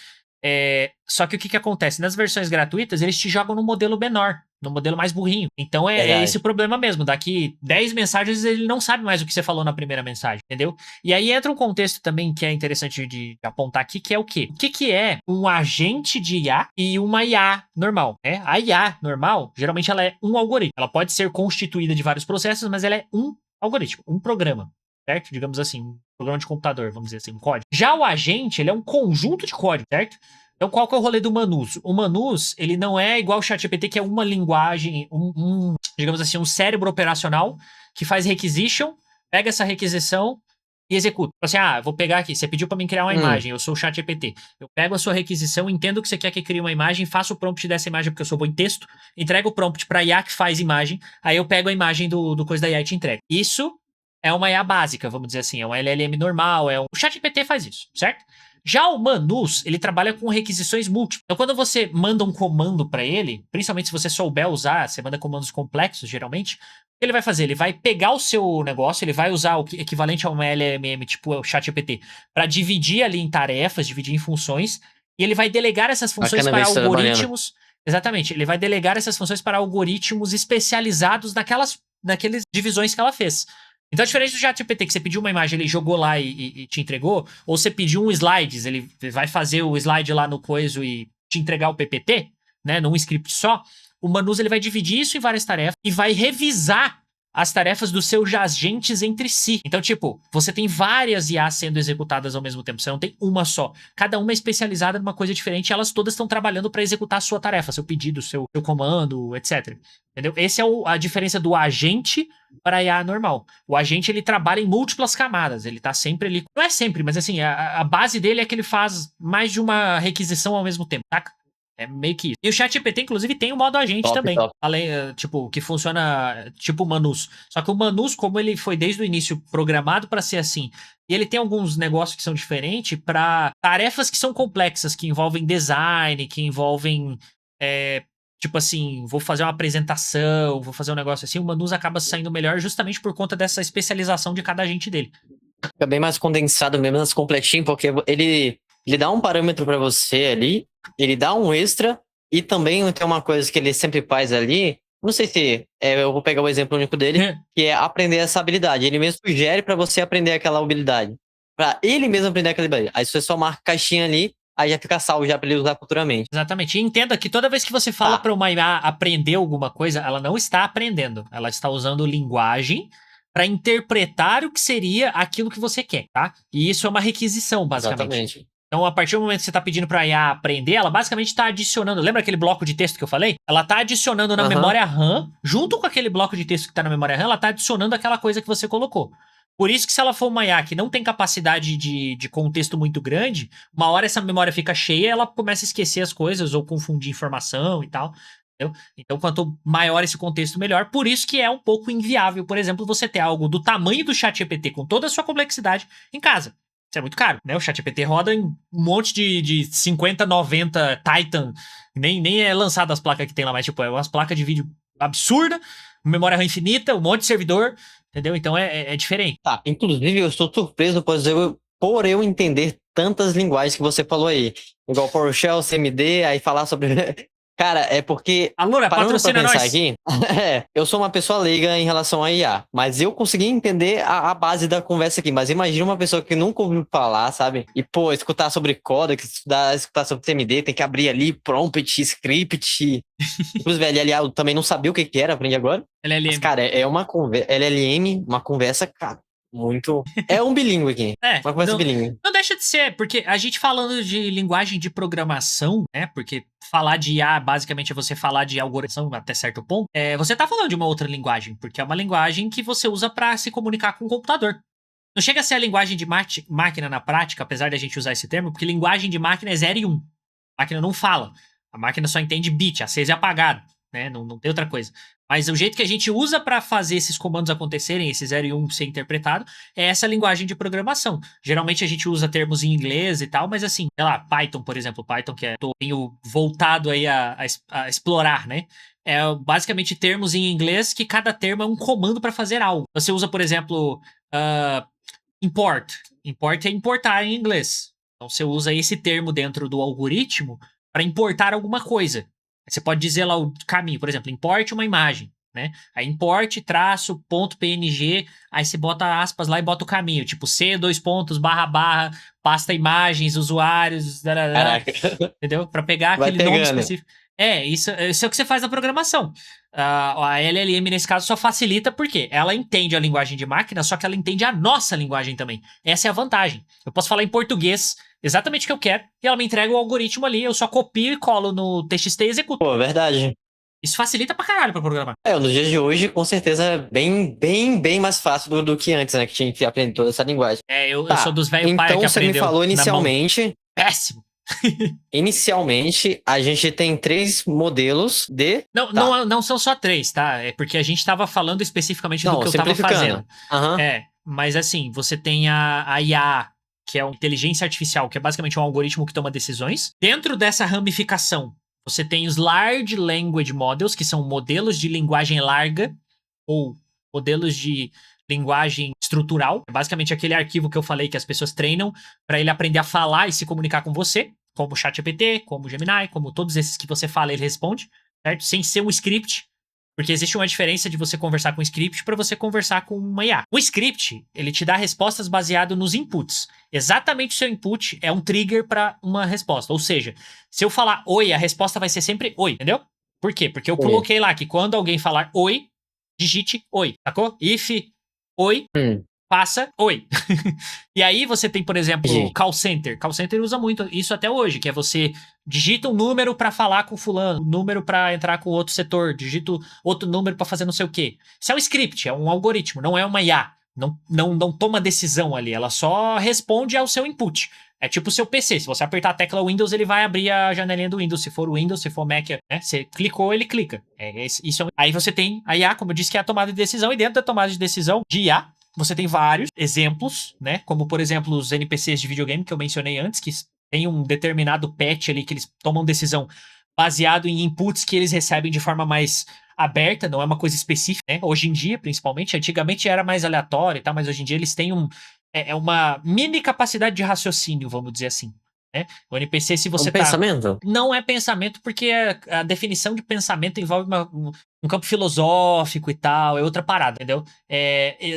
Só que o que acontece? Nas versões gratuitas, eles te jogam no modelo menor, no modelo mais burrinho. Então é esse o problema mesmo. Daqui 10 mensagens, ele não sabe mais o que você falou na primeira mensagem, entendeu? E aí entra um contexto também que é interessante de apontar aqui, que é o quê? O que é um agente de IA e uma IA normal, né? A IA normal, geralmente ela é um algoritmo. Ela pode ser constituída de vários processos, mas ela é um algoritmo, um programa. Certo? Digamos assim, um programa de computador, vamos dizer assim, um código. Já o agente, ele é um conjunto de código, certo? Então, qual que é o rolê do Manus? O Manus, ele não é igual o ChatGPT, que é uma linguagem, digamos assim, um cérebro operacional que faz requisition, pega essa requisição e executo. Assim, eu vou pegar aqui, você pediu pra mim criar uma imagem, eu sou o ChatGPT. Eu pego a sua requisição, entendo que você quer que crie uma imagem, faço o prompt dessa imagem porque eu sou bom em texto, entrego o prompt pra IA que faz imagem, aí eu pego a imagem do coisa da IA e te entrego. Isso é uma IA básica, vamos dizer assim, é um LLM normal, o ChatGPT faz isso, certo? Já o Manus, ele trabalha com requisições múltiplas. Então, quando você manda um comando para ele, principalmente se você souber usar, você manda comandos complexos, geralmente, o que ele vai fazer? Ele vai pegar o seu negócio, ele vai usar o equivalente a uma LLM, tipo o ChatGPT, para dividir ali em tarefas, dividir em funções, e ele vai delegar essas funções Bacana ver para isso algoritmos. Exatamente, ele vai delegar essas funções para algoritmos especializadas naquelas divisões que ela fez. Então, diferente do ChatGPT, que você pediu uma imagem, ele jogou lá e te entregou, ou você pediu um slides, ele vai fazer o slide lá no coiso e te entregar o PPT, né, num script só, o Manus ele vai dividir isso em várias tarefas e vai revisar as tarefas dos seus agentes entre si. Então, tipo, você tem várias IAs sendo executadas ao mesmo tempo, você não tem uma só. Cada uma é especializada numa coisa diferente e elas todas estão trabalhando para executar a sua tarefa, seu pedido, seu comando, etc. Entendeu? Essa é a diferença do agente para a IA normal. O agente, ele trabalha em múltiplas camadas, ele tá sempre ali. Não é sempre, mas assim, a base dele é que ele faz mais de uma requisição ao mesmo tempo, saca? É meio que isso. E o ChatGPT, inclusive, tem o modo agente Top, também. top. Além, tipo, que funciona tipo o Manus. Só que o Manus, como ele foi desde o início programado para ser assim, e ele tem alguns negócios que são diferentes para tarefas que são complexas, que envolvem design, que envolvem. Tipo assim, vou fazer uma apresentação, vou fazer um negócio assim, o Manus acaba saindo melhor justamente por conta dessa especialização de cada agente dele. Fica bem mais condensado mesmo, mais completinho, porque ele dá um parâmetro para você ali, ele dá um extra, e também tem uma coisa que ele sempre faz ali, não sei se eu vou pegar o exemplo único dele, que é aprender essa habilidade. Ele mesmo sugere para você aprender aquela habilidade. Para ele mesmo aprender aquela habilidade. Aí você só marca caixinha ali, aí já fica salvo já para ele usar futuramente. Exatamente. E entenda que toda vez que você fala para uma IA aprender alguma coisa, ela não está aprendendo. Ela está usando linguagem para interpretar o que seria aquilo que você quer, tá? E isso é uma requisição, basicamente. Exatamente. Então, a partir do momento que você está pedindo para a IA aprender, ela basicamente está adicionando. Lembra aquele bloco de texto que eu falei? Ela está adicionando na memória RAM, junto com aquele bloco de texto que está na memória RAM, ela está adicionando aquela coisa que você colocou. Por isso que se ela for uma IA que não tem capacidade de contexto muito grande, uma hora essa memória fica cheia, ela começa a esquecer as coisas ou confundir informação e tal. Entendeu? Então, quanto maior esse contexto, melhor. Por isso que é um pouco inviável, por exemplo, você ter algo do tamanho do ChatGPT com toda a sua complexidade em casa. Isso é muito caro, né? O ChatGPT roda em um monte de 50, 90 Titan. Nem é lançado as placas que tem lá, mas tipo, é umas placas de vídeo absurda, memória RAM infinita, um monte de servidor, entendeu? Então é diferente. Tá, inclusive eu estou surpreso por eu entender tantas linguagens que você falou aí. Igual PowerShell, CMD, aí falar sobre... Cara, é porque... Alura, parando pra patrocina pensar nós. aqui, eu sou uma pessoa leiga em relação a IA, mas eu consegui entender a base da conversa aqui. Mas imagina uma pessoa que nunca ouviu falar, sabe? E, pô, escutar sobre codex, escutar sobre CMD, tem que abrir ali prompt, script. Inclusive, LLA eu também não sabia o que era, aprendi agora. LLM. Mas, cara, é uma conversa... LLM, uma conversa, cara, muito... É um bilíngue aqui. Uma conversa bilíngue. Não deixa de ser, porque a gente falando de linguagem de programação, né? Porque falar de IA basicamente é você falar de algoritmo até certo ponto. Você tá falando de uma outra linguagem, porque é uma linguagem que você usa para se comunicar com o computador. Não chega a ser a linguagem de máquina na prática, apesar da gente usar esse termo, porque linguagem de máquina é 0 e 1. A máquina não fala. A máquina só entende bit, aceso e apagado, né? Não tem outra coisa. Mas o jeito que a gente usa para fazer esses comandos acontecerem, esse 0 e 1 ser interpretado, é essa linguagem de programação. Geralmente a gente usa termos em inglês e tal, mas assim, sei lá, Python, por exemplo, Python que tenho voltado aí a explorar, né? É basicamente termos em inglês que cada termo é um comando para fazer algo. Você usa, por exemplo, import. Import é importar em inglês. Então você usa esse termo dentro do algoritmo para importar alguma coisa. Você pode dizer lá o caminho, por exemplo, importe uma imagem, né? Aí importe, traço, ponto PNG, aí você bota aspas lá e bota o caminho, tipo C, dois pontos, barra, barra, pasta imagens, usuários, Caraca. entendeu? Para pegar aquele nome específico. Isso é o que você faz na programação. A LLM, nesse caso, só facilita porque ela entende a linguagem de máquina, só que ela entende a nossa linguagem também. Essa é a vantagem. Eu posso falar em português exatamente o que eu quero e ela me entrega o algoritmo ali, eu só copio e colo no TXT e executo. Pô, verdade. Isso facilita pra caralho pra programar. Nos dias de hoje, com certeza, é bem mais fácil do que antes, né? Que tinha que aprender toda essa linguagem. Eu sou dos velhos paia Então que você me aprendeu falou na mão. inicialmente. Péssimo. Inicialmente, a gente tem 3 modelos de. Não, Tá. não são só 3, tá? É porque a gente tava falando especificamente do Não, que eu tava fazendo. simplificando. Aham. Mas assim, você tem a IA, que é uma inteligência artificial, que é basicamente um algoritmo que toma decisões. Dentro dessa ramificação, você tem os Large Language Models, que são modelos de linguagem larga, ou modelos de linguagem estrutural. É basicamente aquele arquivo que eu falei que as pessoas treinam para ele aprender a falar e se comunicar com você, como o ChatGPT, como o Gemini, como todos esses que você fala, ele responde, certo? Sem ser um script, porque existe uma diferença de você conversar com um script para você conversar com uma IA. O script, ele te dá respostas baseado nos inputs. Exatamente o seu input é um trigger para uma resposta. Ou seja, se eu falar oi, a resposta vai ser sempre oi, entendeu? Por quê? Porque eu coloquei lá que quando alguém falar oi, digite oi, sacou? If oi, passa oi. E aí você tem, por exemplo, call center. Call center usa muito isso até hoje, que é você digita um número pra falar com fulano, um número pra entrar com outro setor, digita outro número pra fazer não sei o quê. Isso é um script, é um algoritmo, não é uma IA. Não toma decisão ali, ela só responde ao seu input. É tipo o seu PC, se você apertar a tecla Windows, ele vai abrir a janelinha do Windows. Se for o Windows, se for Mac, né? Você clicou, ele clica. Aí você tem a IA, como eu disse, que é a tomada de decisão, e dentro da tomada de decisão de IA, você tem vários exemplos, né? Como, por exemplo, os NPCs de videogame que eu mencionei antes, que tem um determinado patch ali que eles tomam decisão baseado em inputs que eles recebem de forma mais aberta, não é uma coisa específica, né? Hoje em dia, principalmente, antigamente era mais aleatório e tal, mas hoje em dia eles têm uma mini capacidade de raciocínio, vamos dizer assim, né? O NPC, se você pensamento? Não é pensamento, porque a definição de pensamento envolve um campo filosófico e tal, é outra parada, entendeu?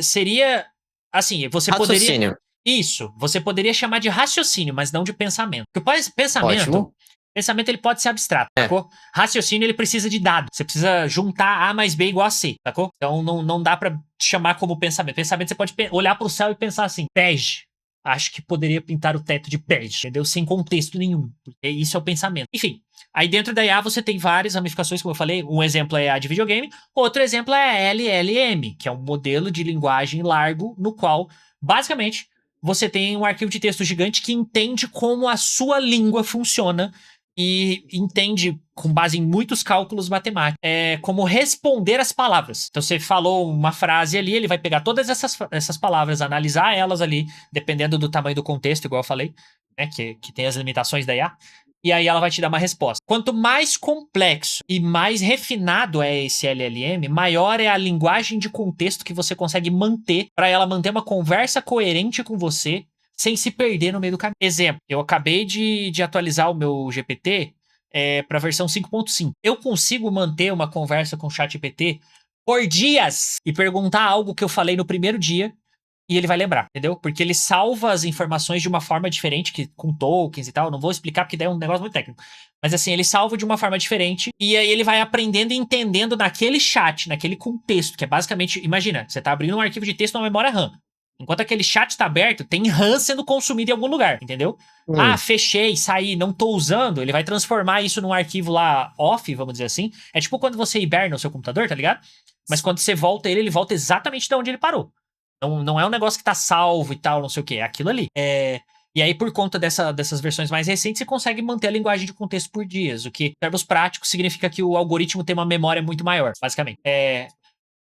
Seria, assim, você raciocínio. poderia... Isso, você poderia chamar de raciocínio, mas não de pensamento. Porque Ótimo. pensamento ele pode ser abstrato, sacou? Raciocínio ele precisa de dados. Você precisa juntar A mais B igual a C, sacou? Então não dá pra chamar como pensamento. Pensamento você pode olhar pro céu e pensar assim, Pege. Acho que poderia pintar o teto de Pege, entendeu? Sem contexto nenhum. Porque isso é o pensamento. Enfim, aí dentro da IA você tem várias ramificações, como eu falei. Um exemplo é a de videogame. Outro exemplo é a LLM, que é um modelo de linguagem largo, no qual, basicamente, você tem um arquivo de texto gigante que entende como a sua língua funciona e entende, com base em muitos cálculos matemáticos, como responder as palavras. Então você falou uma frase ali, ele vai pegar todas essas palavras, analisar elas ali, dependendo do tamanho do contexto, igual eu falei, né, que tem as limitações da IA, e aí ela vai te dar uma resposta. Quanto mais complexo e mais refinado é esse LLM, maior é a linguagem de contexto que você consegue manter para ela manter uma conversa coerente com você sem se perder no meio do caminho. Exemplo, eu acabei de atualizar o meu GPT para a versão 5.5. Eu consigo manter uma conversa com o ChatGPT por dias e perguntar algo que eu falei no primeiro dia e ele vai lembrar, entendeu? Porque ele salva as informações de uma forma diferente, com tokens e tal. Não vou explicar porque daí é um negócio muito técnico. Mas assim, ele salva de uma forma diferente e aí ele vai aprendendo e entendendo naquele chat, naquele contexto, que é basicamente... Imagina, você tá abrindo um arquivo de texto numa memória RAM. Enquanto aquele chat tá aberto, tem RAM sendo consumido em algum lugar, entendeu? Fechei, saí, não tô usando, ele vai transformar isso num arquivo lá off, vamos dizer assim. É tipo quando você hiberna o seu computador, tá ligado? Mas quando você volta ele volta exatamente de onde ele parou. Não é um negócio que tá salvo e tal, não sei o que, é aquilo ali. E aí, por conta dessas versões mais recentes, você consegue manter a linguagem de contexto por dias, o que, em termos práticos, significa que o algoritmo tem uma memória muito maior, basicamente.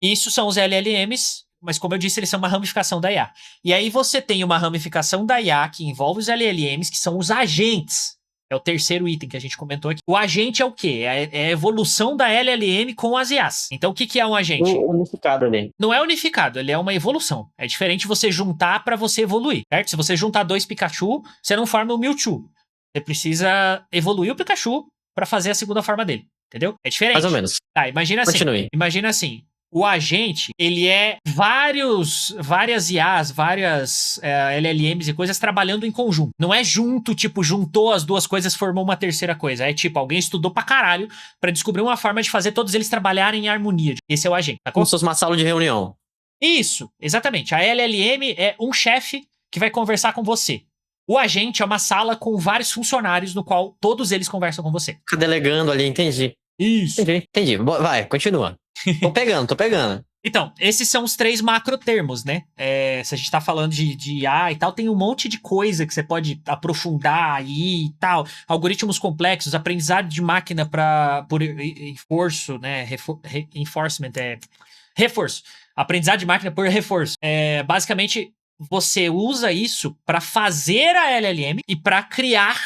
Isso são os LLMs, mas como eu disse, eles são uma ramificação da IA. E aí você tem uma ramificação da IA que envolve os LLMs, que são os agentes. É o terceiro item que a gente comentou aqui. O agente é o quê? É a evolução da LLM com as IAs. Então, o que é um agente? Unificado ali. Não é unificado, ele é uma evolução. É diferente você juntar para você evoluir, certo? Se você juntar 2 Pikachu, você não forma o Mewtwo. Você precisa evoluir o Pikachu para fazer a segunda forma dele, entendeu? É diferente. Mais ou menos. Tá, imagina assim. Continue. Imagina assim. O agente, ele é várias IAs, várias LLMs e coisas trabalhando em conjunto. Não é junto, tipo, juntou as duas coisas, formou uma terceira coisa. É tipo, alguém estudou pra caralho pra descobrir uma forma de fazer todos eles trabalharem em harmonia. Esse é o agente, tá? Como se fosse uma sala de reunião. Isso, exatamente. A LLM é um chefe que vai conversar com você. O agente é uma sala com vários funcionários no qual todos eles conversam com você. Fica delegando ali, entendi. Isso. Entendi. Vai, continua. Tô pegando. Então, esses são os 3 macrotermos, né? Se a gente tá falando de IA e tal, tem um monte de coisa que você pode aprofundar aí e tal. Algoritmos complexos, aprendizado de máquina por reforço, né? Enforcement, reforço. Aprendizado de máquina por reforço. Basicamente, você usa isso para fazer a LLM e para criar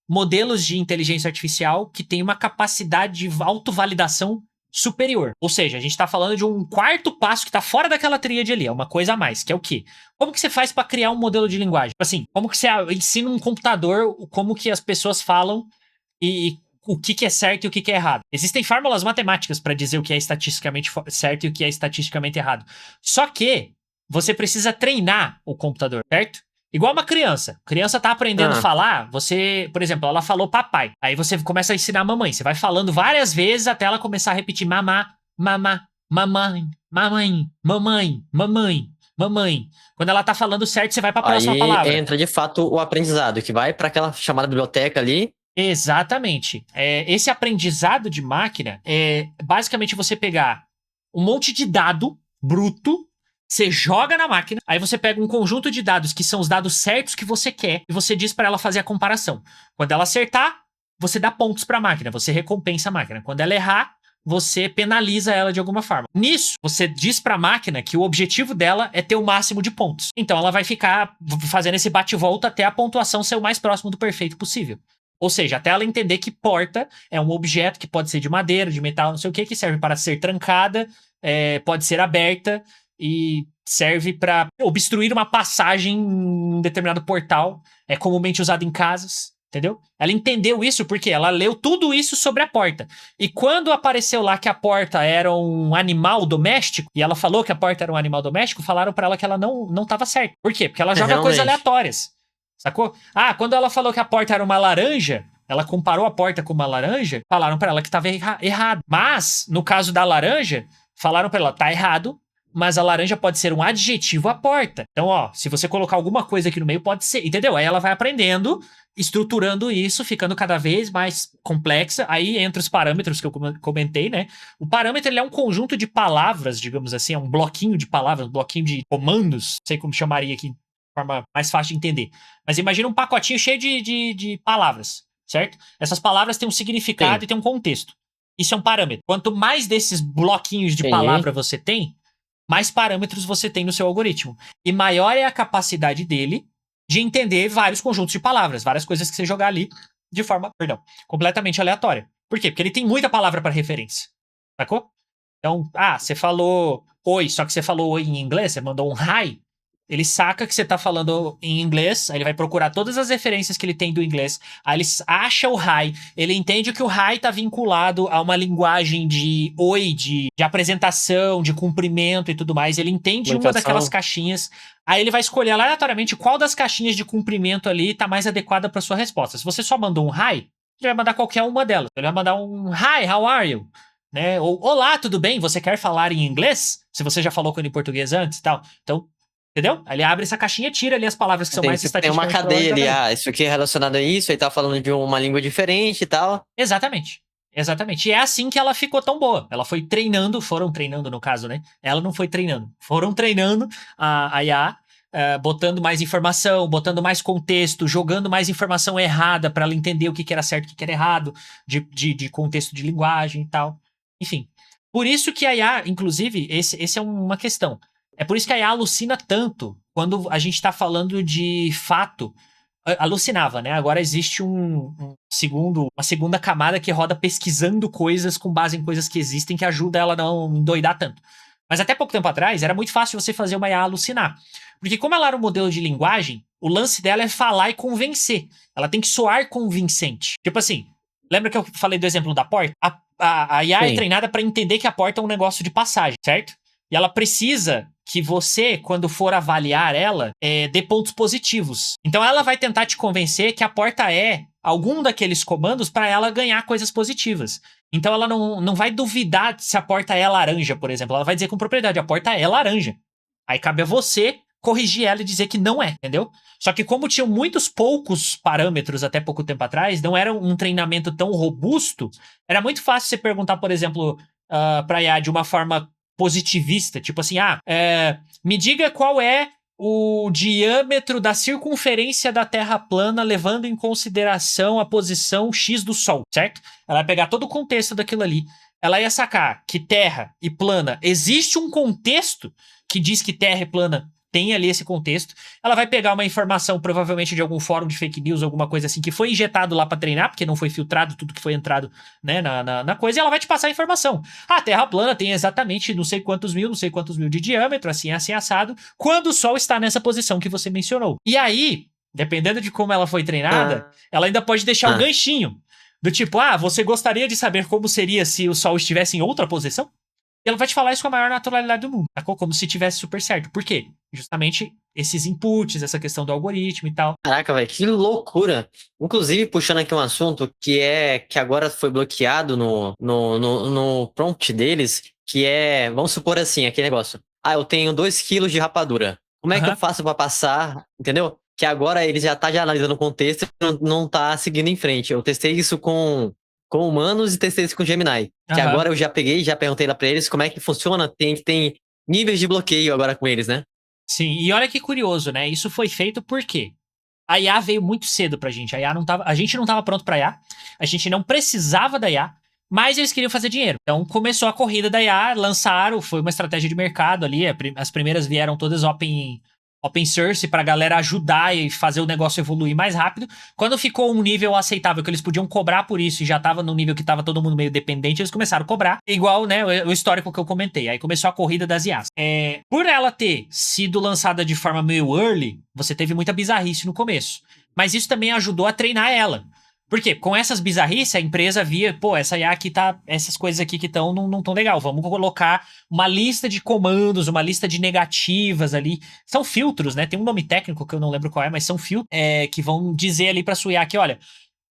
modelos de inteligência artificial que tem uma capacidade de autovalidação superior. Ou seja, a gente tá falando de um quarto passo que tá fora daquela tríade ali, é uma coisa a mais, que é o quê? Como que você faz para criar um modelo de linguagem? Assim, como que você ensina um computador como que as pessoas falam e o que é certo e o que é errado? Existem fórmulas matemáticas para dizer o que é estatisticamente certo e o que é estatisticamente errado. Só que você precisa treinar o computador, certo? Igual uma criança. A criança tá aprendendo a falar, você, por exemplo, ela falou papai. Aí você começa a ensinar a mamãe. Você vai falando várias vezes até ela começar a repetir mamá, mamá, mamãe, mamãe, mamãe, mamãe, mamãe. Quando ela tá falando certo, você vai pra próxima palavra. Aí entra de fato o aprendizado, que vai para aquela chamada biblioteca ali. Exatamente. Esse aprendizado de máquina é basicamente você pegar um monte de dado bruto, você joga na máquina, aí você pega um conjunto de dados que são os dados certos que você quer e você diz para ela fazer a comparação. Quando ela acertar, você dá pontos para a máquina, você recompensa a máquina. Quando ela errar, você penaliza ela de alguma forma. Nisso, você diz para a máquina que o objetivo dela é ter o máximo de pontos. Então ela vai ficar fazendo esse bate-volta até a pontuação ser o mais próximo do perfeito possível. Ou seja, até ela entender que porta é um objeto que pode ser de madeira, de metal, não sei o que serve para ser trancada, pode ser aberta e serve para obstruir uma passagem em um determinado portal. É comumente usado em casas, entendeu? Ela entendeu isso porque ela leu tudo isso sobre a porta. E quando apareceu lá que a porta era um animal doméstico, e ela falou que a porta era um animal doméstico, falaram para ela que ela não estava certa. Por quê? Porque ela joga coisas aleatórias. Sacou? Quando ela falou que a porta era uma laranja, ela comparou a porta com uma laranja, falaram pra ela que tava errado. Mas, no caso da laranja, falaram pra ela, tá errado, mas a laranja pode ser um adjetivo à porta. Então, se você colocar alguma coisa aqui no meio, pode ser, entendeu? Aí ela vai aprendendo, estruturando isso, ficando cada vez mais complexa. Aí entra os parâmetros que eu comentei, né? O parâmetro, ele é um conjunto de palavras, digamos assim, é um bloquinho de palavras, um bloquinho de comandos, não sei como chamaria aqui forma mais fácil de entender. Mas imagina um pacotinho cheio de palavras, certo? Essas palavras têm um significado e têm um contexto. Isso é um parâmetro. Quanto mais desses bloquinhos de palavra você tem, mais parâmetros você tem no seu algoritmo. E maior é a capacidade dele de entender vários conjuntos de palavras, várias coisas que você jogar ali de forma, completamente aleatória. Por quê? Porque ele tem muita palavra para referência. Sacou? Então, você falou oi, só que você falou oi em inglês, você mandou um hi. Ele saca que você tá falando em inglês, aí ele vai procurar todas as referências que ele tem do inglês, aí ele acha o hi, ele entende que o hi tá vinculado a uma linguagem de oi, de apresentação, de cumprimento e tudo mais, ele entende uma daquelas caixinhas, aí ele vai escolher aleatoriamente qual das caixinhas de cumprimento ali tá mais adequada pra sua resposta. Se você só mandou um hi, ele vai mandar qualquer uma delas. Ele vai mandar um hi, how are you? Né? Ou olá, tudo bem? Você quer falar em inglês? Se você já falou com ele em português antes e tal. Então, entendeu? Aí ele abre essa caixinha e tira ali as palavras que são mais estatisticamente. Tem uma cadeia ali, isso aqui é relacionado a isso, aí tá falando de uma língua diferente e tal. Exatamente. E é assim que ela ficou tão boa. Ela foi treinando, foram treinando no caso, né? Ela não foi treinando. Foram treinando a IA, botando mais informação, botando mais contexto, jogando mais informação errada para ela entender o que era certo e o que era errado, de contexto de linguagem e tal. Enfim. Por isso que a IA, inclusive, esse é uma questão. É por isso que a IA alucina tanto quando a gente tá falando de fato. Alucinava, né? Agora existe uma segunda camada que roda pesquisando coisas com base em coisas que existem que ajuda ela a não endoidar tanto. Mas até pouco tempo atrás era muito fácil você fazer uma IA alucinar. Porque como ela era um modelo de linguagem, o lance dela é falar e convencer. Ela tem que soar convincente. Tipo assim, lembra que eu falei do exemplo da porta? A IA é treinada para entender que a porta é um negócio de passagem, certo? E ela precisa que você, quando for avaliar ela, dê pontos positivos. Então ela vai tentar te convencer que a porta é algum daqueles comandos para ela ganhar coisas positivas. Então ela não vai duvidar se a porta é laranja, por exemplo. Ela vai dizer com propriedade, a porta é laranja. Aí cabe a você corrigir ela e dizer que não é, entendeu? Só que como tinham muitos poucos parâmetros até pouco tempo atrás, não era um treinamento tão robusto, era muito fácil você perguntar, por exemplo, pra IA de uma forma positivista, tipo assim, me diga qual é o diâmetro da circunferência da Terra plana, levando em consideração a posição X do Sol, certo? Ela vai pegar todo o contexto daquilo ali. Ela ia sacar que Terra e plana, existe um contexto que diz que Terra e plana tem ali esse contexto. Ela vai pegar uma informação, provavelmente de algum fórum de fake news, alguma coisa assim, que foi injetado lá pra treinar, porque não foi filtrado tudo que foi entrado, né, na coisa, e ela vai te passar a informação. A Terra plana tem exatamente não sei quantos mil de diâmetro, assim, assado, quando o Sol está nessa posição que você mencionou. E aí, dependendo de como ela foi treinada, ela ainda pode deixar um ganchinho. Do tipo, você gostaria de saber como seria se o Sol estivesse em outra posição? Ela vai te falar isso com a maior naturalidade do mundo, sacou? Como se tivesse super certo. Por quê? Justamente esses inputs, essa questão do algoritmo e tal. Caraca, velho, que loucura. Inclusive, puxando aqui um assunto que agora foi bloqueado no prompt deles, que é, vamos supor assim, aquele negócio. Eu tenho 2 quilos de rapadura. Como é que eu faço pra passar, entendeu? Que agora ele já tá analisando o contexto e não tá seguindo em frente. Eu testei isso com humanos e testei isso com Gemini. Que agora eu já peguei, já perguntei lá pra eles como é que funciona. Tem níveis de bloqueio agora com eles, né? Sim, e olha que curioso, né? Isso foi feito por quê? A IA veio muito cedo pra gente. A gente não tava pronto pra IA. A gente não precisava da IA. Mas eles queriam fazer dinheiro. Então começou a corrida da IA, lançaram, foi uma estratégia de mercado ali. As primeiras vieram todas open source pra galera ajudar e fazer o negócio evoluir mais rápido. Quando ficou um nível aceitável que eles podiam cobrar por isso e já tava no nível que tava todo mundo meio dependente, eles começaram a cobrar. Igual, né, o histórico que eu comentei. Aí começou a corrida das IAs. Por ela ter sido lançada de forma meio early, você teve muita bizarrice no começo. Mas isso também ajudou a treinar ela. Por quê? Com essas bizarrices, a empresa via, essa IA aqui tá. Essas coisas aqui que estão não tão legal. Vamos colocar uma lista de comandos, uma lista de negativas ali. São filtros, né? Tem um nome técnico que eu não lembro qual é, mas são filtros que vão dizer ali pra sua IA que, olha,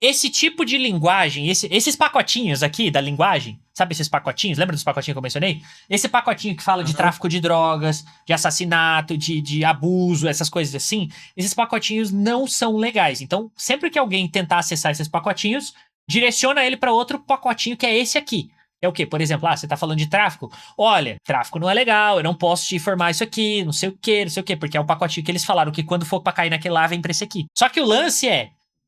esse tipo de linguagem, esses pacotinhos aqui da linguagem, sabe esses pacotinhos? Lembra dos pacotinhos que eu mencionei? Esse pacotinho que fala de tráfico de drogas, de assassinato, de abuso, essas coisas assim, esses pacotinhos não são legais. Então, sempre que alguém tentar acessar esses pacotinhos, direciona ele para outro pacotinho que é esse aqui. É o quê? Por exemplo, você tá falando de tráfico? Olha, tráfico não é legal, eu não posso te informar isso aqui, não sei o quê, porque é um pacotinho que eles falaram que quando for pra cair naquele lá, vem pra esse aqui. Só que o lance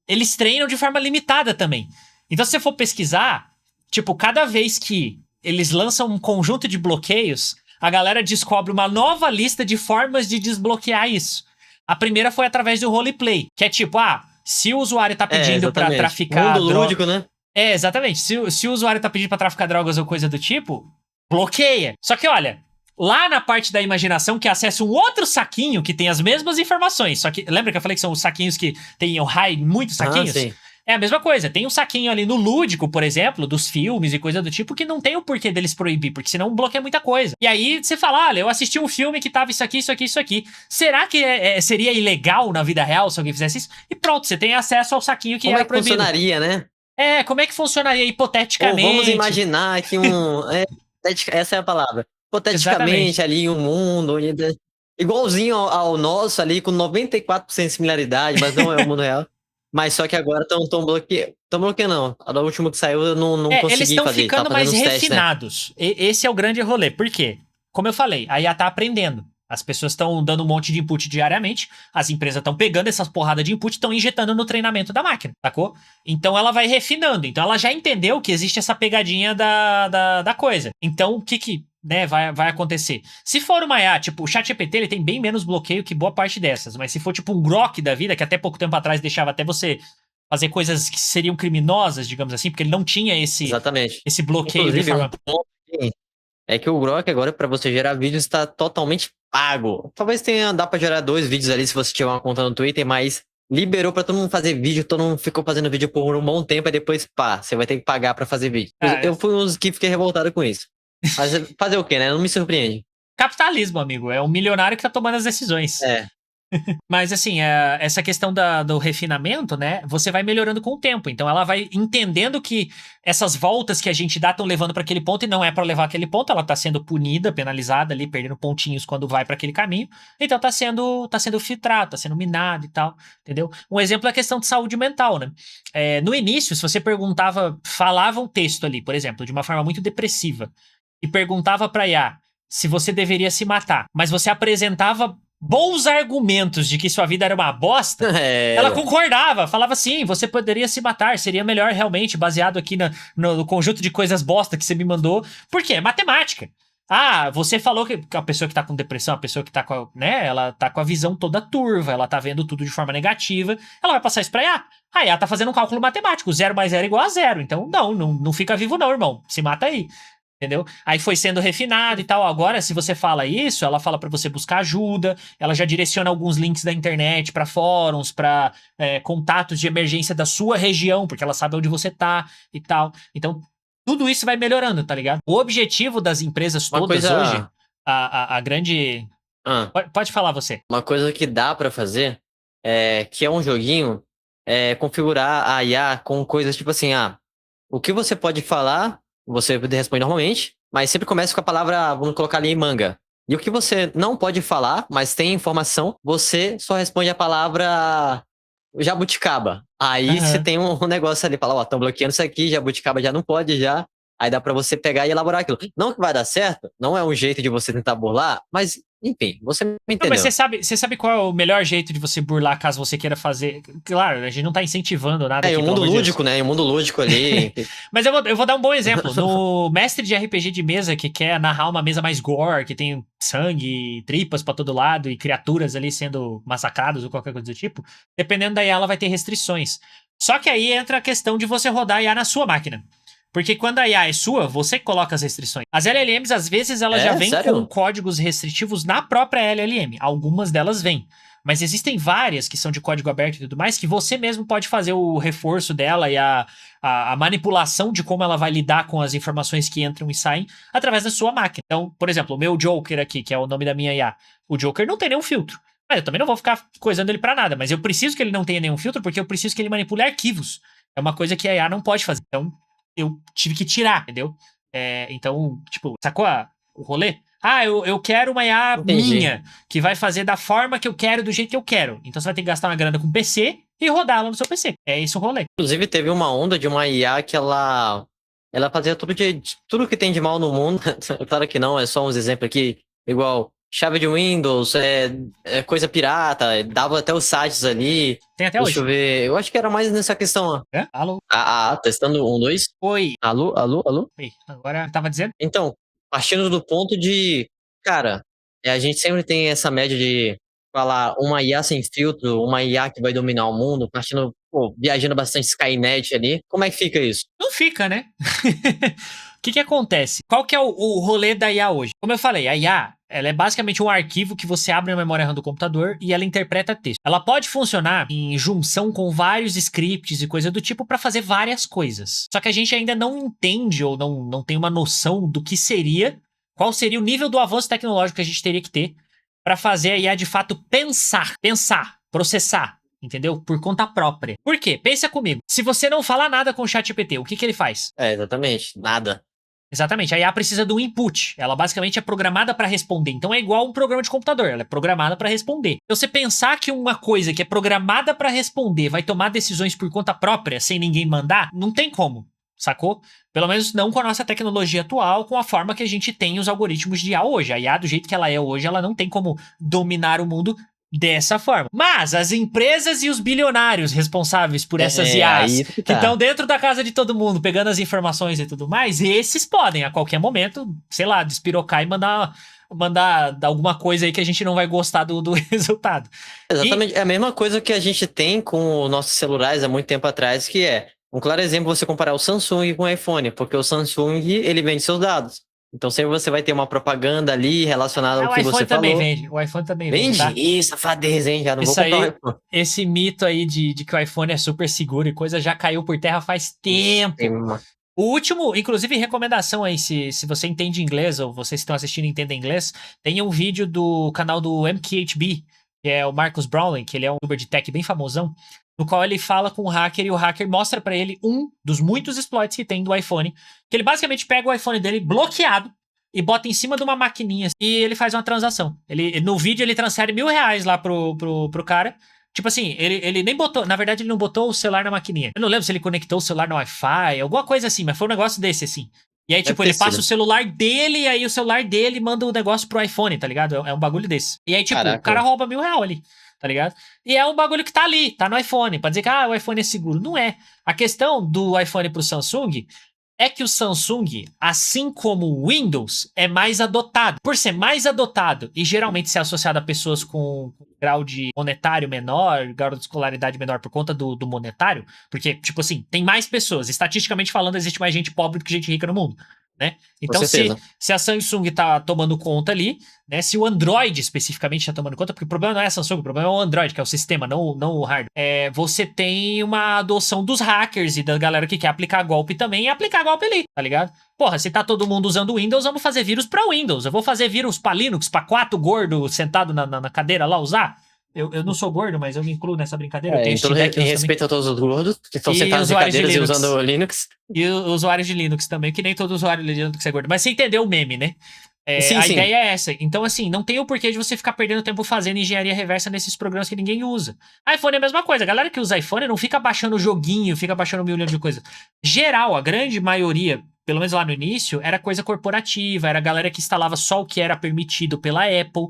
eles treinam de forma limitada também. Então, se você for pesquisar, tipo, cada vez que eles lançam um conjunto de bloqueios, a galera descobre uma nova lista de formas de desbloquear isso. A primeira foi através do roleplay, que é tipo, se o usuário tá pedindo pra traficar mundo lúdico, né? Exatamente. Se o usuário tá pedindo pra traficar drogas ou coisa do tipo, bloqueia. Só que, olha, lá na parte da imaginação, que acessa um outro saquinho que tem as mesmas informações. Só que, lembra que eu falei que são os saquinhos que tem o high, muitos saquinhos? Sim. É a mesma coisa. Tem um saquinho ali no lúdico, por exemplo, dos filmes e coisa do tipo, que não tem o porquê deles proibir, porque senão bloqueia muita coisa. E aí você fala, olha, eu assisti um filme que tava isso aqui, isso aqui, isso aqui. Será que seria ilegal na vida real se alguém fizesse isso? E pronto, você tem acesso ao saquinho que era proibido. Como é que funcionaria, né? Como é que funcionaria hipoteticamente? Ou vamos imaginar que essa é a palavra. Hipoteticamente, ali um mundo igualzinho ao nosso ali, com 94% de similaridade, mas não é o mundo real. Mas só que agora estão bloqueando. Estão bloqueando, não. A última que saiu eu não consegui fazer. Eles estão ficando mais refinados. Testes, né? Esse é o grande rolê. Por quê? Como eu falei, a IA tá aprendendo. As pessoas estão dando um monte de input diariamente, as empresas estão pegando essas porradas de input e estão injetando no treinamento da máquina, sacou? Então ela vai refinando. Então ela já entendeu que existe essa pegadinha da coisa. Então o que né, vai acontecer? Se for uma IA, tipo, o ChatGPT, ele tem bem menos bloqueio que boa parte dessas, mas se for tipo um Grok da vida, que até pouco tempo atrás deixava até você fazer coisas que seriam criminosas, digamos assim, porque ele não tinha esse bloqueio. Inclusive, de forma... É que o Grok agora, pra você gerar vídeos, está totalmente pago. Talvez dá pra gerar 2 vídeos ali se você tiver uma conta no Twitter, mas liberou pra todo mundo fazer vídeo, todo mundo ficou fazendo vídeo por um bom tempo, e depois, você vai ter que pagar pra fazer vídeo. Eu fui um dos que fiquei revoltado com isso. Mas fazer o quê, né? Não me surpreende. Capitalismo, amigo. É um milionário que tá tomando as decisões. Mas assim, essa questão do refinamento, né? Você vai melhorando com o tempo. Então ela vai entendendo que essas voltas que a gente dá estão levando para aquele ponto e não é para levar aquele ponto. Ela tá sendo punida, penalizada ali, perdendo pontinhos quando vai para aquele caminho. Então tá sendo filtrado, tá sendo minado e tal, entendeu? Um exemplo é a questão de saúde mental, né? No início, se você falava um texto ali, por exemplo, de uma forma muito depressiva e perguntava para IA se você deveria se matar, mas você apresentava bons argumentos de que sua vida era uma bosta, ela É, concordava, falava assim, você poderia se matar, seria melhor realmente, baseado aqui no conjunto de coisas bosta que você me mandou. Por quê? É matemática. Ah, você falou que a pessoa que tá com depressão, a pessoa que tá com, né, ela tá com a visão toda turva, ela tá vendo tudo de forma negativa, ela vai passar isso pra IA. A IA tá fazendo um cálculo matemático, 0 mais 0 é igual a 0, então não fica vivo não, irmão, se mata aí. Entendeu? Aí foi sendo refinado e tal. Agora, se você fala isso, ela fala pra você buscar ajuda. Ela já direciona alguns links da internet pra fóruns, pra contatos de emergência da sua região, porque ela sabe onde você tá e tal. Então, tudo isso vai melhorando, tá ligado? O objetivo das empresas uma todas hoje, coisa. a grande. Ah, Pode falar você. uma coisa que dá pra fazer, que é um joguinho, é configurar a IA com coisas tipo assim, o que você pode falar, você responde normalmente, mas sempre começa com a palavra, vamos colocar ali manga. E o que você não pode falar, mas tem informação, você só responde a palavra jabuticaba. Aí você Aham. tem um negócio ali, fala, ó, estão bloqueando isso aqui, jabuticaba já não pode já. Aí dá pra você pegar e elaborar aquilo. Não que vai dar certo, não é um jeito de você tentar burlar, mas, enfim, você me Não, mas entendeu. você sabe qual é o melhor jeito de você burlar caso você queira fazer? Claro, a gente não tá incentivando nada E aqui, o pelo mundo amor de Deus. lúdico, né? E o mundo lúdico ali. Mas eu vou dar um bom exemplo. No mestre de RPG de mesa que quer narrar uma mesa mais gore, que tem sangue, tripas pra todo lado e criaturas ali sendo massacradas ou qualquer coisa do tipo, dependendo da IA, ela vai ter restrições. Só que aí entra a questão de você rodar a IA na sua máquina. Porque quando a IA é sua, você coloca as restrições. As LLMs, às vezes, elas já É, vêm com sério? códigos restritivos na própria LLM. Algumas delas vêm. Mas existem várias que são de código aberto e tudo mais, que você mesmo pode fazer o reforço dela e a manipulação de como ela vai lidar com as informações que entram e saem através da sua máquina. Então, por exemplo, o meu Joker aqui, que é o nome da minha IA, o Joker não tem nenhum filtro. Mas eu também não vou ficar coisando ele pra nada, mas eu preciso que ele não tenha nenhum filtro porque eu preciso que ele manipule arquivos. É uma coisa que a IA não pode fazer. Então, eu tive que tirar, entendeu? Então, tipo, sacou o rolê? Ah, eu quero uma IA Entendi. minha, que vai fazer da forma que eu quero, do jeito que eu quero. Então você vai ter que gastar uma grana com PC e rodar ela no seu PC. É isso o rolê. Inclusive, teve uma onda de uma IA que ela fazia tudo que tem de mal no mundo. Claro que não, é só uns exemplos aqui, igual chave de Windows, coisa pirata, dava até os sites ali. Tem até Deixa eu hoje. ver. Eu acho que era mais nessa questão, ó. Alô? Testando um, dois. Oi. Alô, alô, alô? Oi. Agora, tava dizendo? Então, partindo do ponto de, cara, a gente sempre tem essa média de falar uma IA sem filtro, uma IA que vai dominar o mundo, partindo, pô, viajando bastante Skynet ali. Como é que fica isso? Não fica, né? O que acontece? Qual que é o rolê da IA hoje? Como eu falei, a IA, ela é basicamente um arquivo que você abre na memória RAM do computador e ela interpreta texto. Ela pode funcionar em junção com vários scripts e coisa do tipo para fazer várias coisas. Só que a gente ainda não entende ou não tem uma noção do que seria, qual seria o nível do avanço tecnológico que a gente teria que ter para fazer a IA de fato pensar, processar, entendeu? Por conta própria. Por quê? Pensa comigo. Se você não falar nada com o ChatGPT, o que ele faz? É, exatamente, nada. Exatamente. A IA precisa do input. Ela basicamente é programada para responder. Então é igual um programa de computador. Ela é programada para responder. Então você pensar que uma coisa que é programada para responder vai tomar decisões por conta própria, sem ninguém mandar, não tem como. Sacou? Pelo menos não com a nossa tecnologia atual, com a forma que a gente tem os algoritmos de IA hoje. A IA, do jeito que ela é hoje, ela não tem como dominar o mundo dessa forma. Mas as empresas e os bilionários responsáveis por essas Aí IAs isso que que estão tá. dentro da casa de todo mundo, pegando as informações e tudo mais, esses podem a qualquer momento, sei lá, despirocar e mandar alguma coisa aí que a gente não vai gostar do resultado. E Exatamente, é a mesma coisa que a gente tem com os nossos celulares há muito tempo atrás, que é um claro exemplo você comparar o Samsung com o iPhone, porque o Samsung, ele vende seus dados. Então sempre você vai ter uma propaganda ali relacionada ao o que você iPhone também falou. vende. O iPhone também vende, Vende? tá? Ih, safadeza, hein? Já não vou Isso comprar um aí, iPhone. esse mito aí de que o iPhone é super seguro e coisa já caiu por terra faz Ixi, tempo. O último, inclusive, recomendação aí, se você entende inglês ou vocês estão assistindo e entendem inglês, tem um vídeo do canal do MKHB, que é o Marcus Brownlee, que ele é um youtuber de tech bem famosão, no qual ele fala com o hacker e o hacker mostra pra ele um dos muitos exploits que tem do iPhone, que ele basicamente pega o iPhone dele bloqueado e bota em cima de uma maquininha e ele faz uma transação. No vídeo ele transfere R$1.000 lá pro cara. Tipo assim, ele nem botou, na verdade ele não botou o celular na maquininha. Eu não lembro se ele conectou o celular no Wi-Fi, alguma coisa assim, mas foi um negócio desse assim. E aí, Deve tipo, ter ele passa sido. o celular dele e aí o celular dele manda o negócio pro iPhone, tá ligado? É um bagulho desse. E aí, tipo, o Caraca. cara rouba R$1.000 ali, tá ligado? E é um bagulho que tá ali, tá no iPhone. Pra dizer que, o iPhone é seguro. Não é. A questão do iPhone pro Samsung é que o Samsung, assim como o Windows, é mais adotado. Por ser mais adotado e geralmente ser associado a pessoas com grau de monetário menor, grau de escolaridade menor por conta do monetário, porque, tipo assim, tem mais pessoas. Estatisticamente falando, existe mais gente pobre do que gente rica no mundo, né? Com Então, certeza. se a Samsung tá tomando conta ali, né? Se o Android especificamente tá tomando conta, porque o problema não é a Samsung, o problema é o Android, que é o sistema, não o hardware. Você tem uma adoção dos hackers e da galera que quer aplicar golpe também e aplicar golpe ali, tá ligado? Porra, se tá todo mundo usando Windows, vamos fazer vírus pra Windows. Eu vou fazer vírus pra Linux, pra 4 gordos sentados na cadeira lá usar. Eu não sou gordo, mas eu me incluo nessa brincadeira. Eu tenho Steam Deck Em também. respeito a todos os gordos que estão E sentados em usuários de cadeiras e Linux. usando Linux. E usuários de Linux também, que nem todo usuário de Linux é gordo. Mas você entendeu o meme, né? Sim, A sim. ideia é essa. Então, assim, não tem o porquê de você ficar perdendo tempo fazendo engenharia reversa nesses programas que ninguém usa. iPhone é a mesma coisa. A galera que usa iPhone não fica baixando joguinho, fica baixando um milhão de coisas. Geral, a grande maioria, pelo menos lá no início, era coisa corporativa, era a galera que instalava só o que era permitido pela Apple.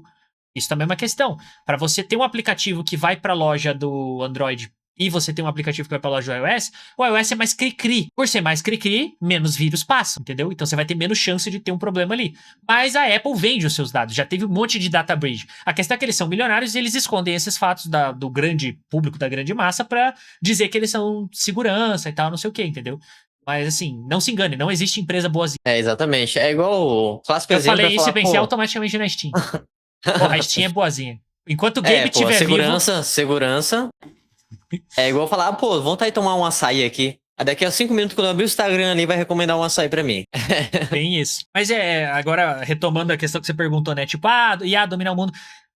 Isso também é uma questão. Para você ter um aplicativo que vai para a loja do Android e você tem um aplicativo que vai para a loja do iOS, o iOS é mais cri-cri. Por ser mais cri-cri, menos vírus passam, entendeu? Então você vai ter menos chance de ter um problema ali. Mas a Apple vende os seus dados, já teve um monte de data breach. A questão é que eles são milionários e eles escondem esses fatos do grande público, da grande massa, para dizer que eles são segurança e tal, não sei o que, entendeu? Mas assim, não se engane, não existe empresa boazinha. Exatamente. É igual o clássico Eu exemplo falei é isso e falar, pensei pô. automaticamente na Steam. Porra, a Steam é boazinha. Enquanto o Gabe Pô, estiver vivo, segurança. É igual falar, pô, vontade de tomar um açaí aqui. Aí daqui a 5 minutos, quando eu abrir o Instagram ali, vai recomendar um açaí pra mim. tem isso. Mas agora retomando a questão que você perguntou, né? Tipo, IA dominar o mundo.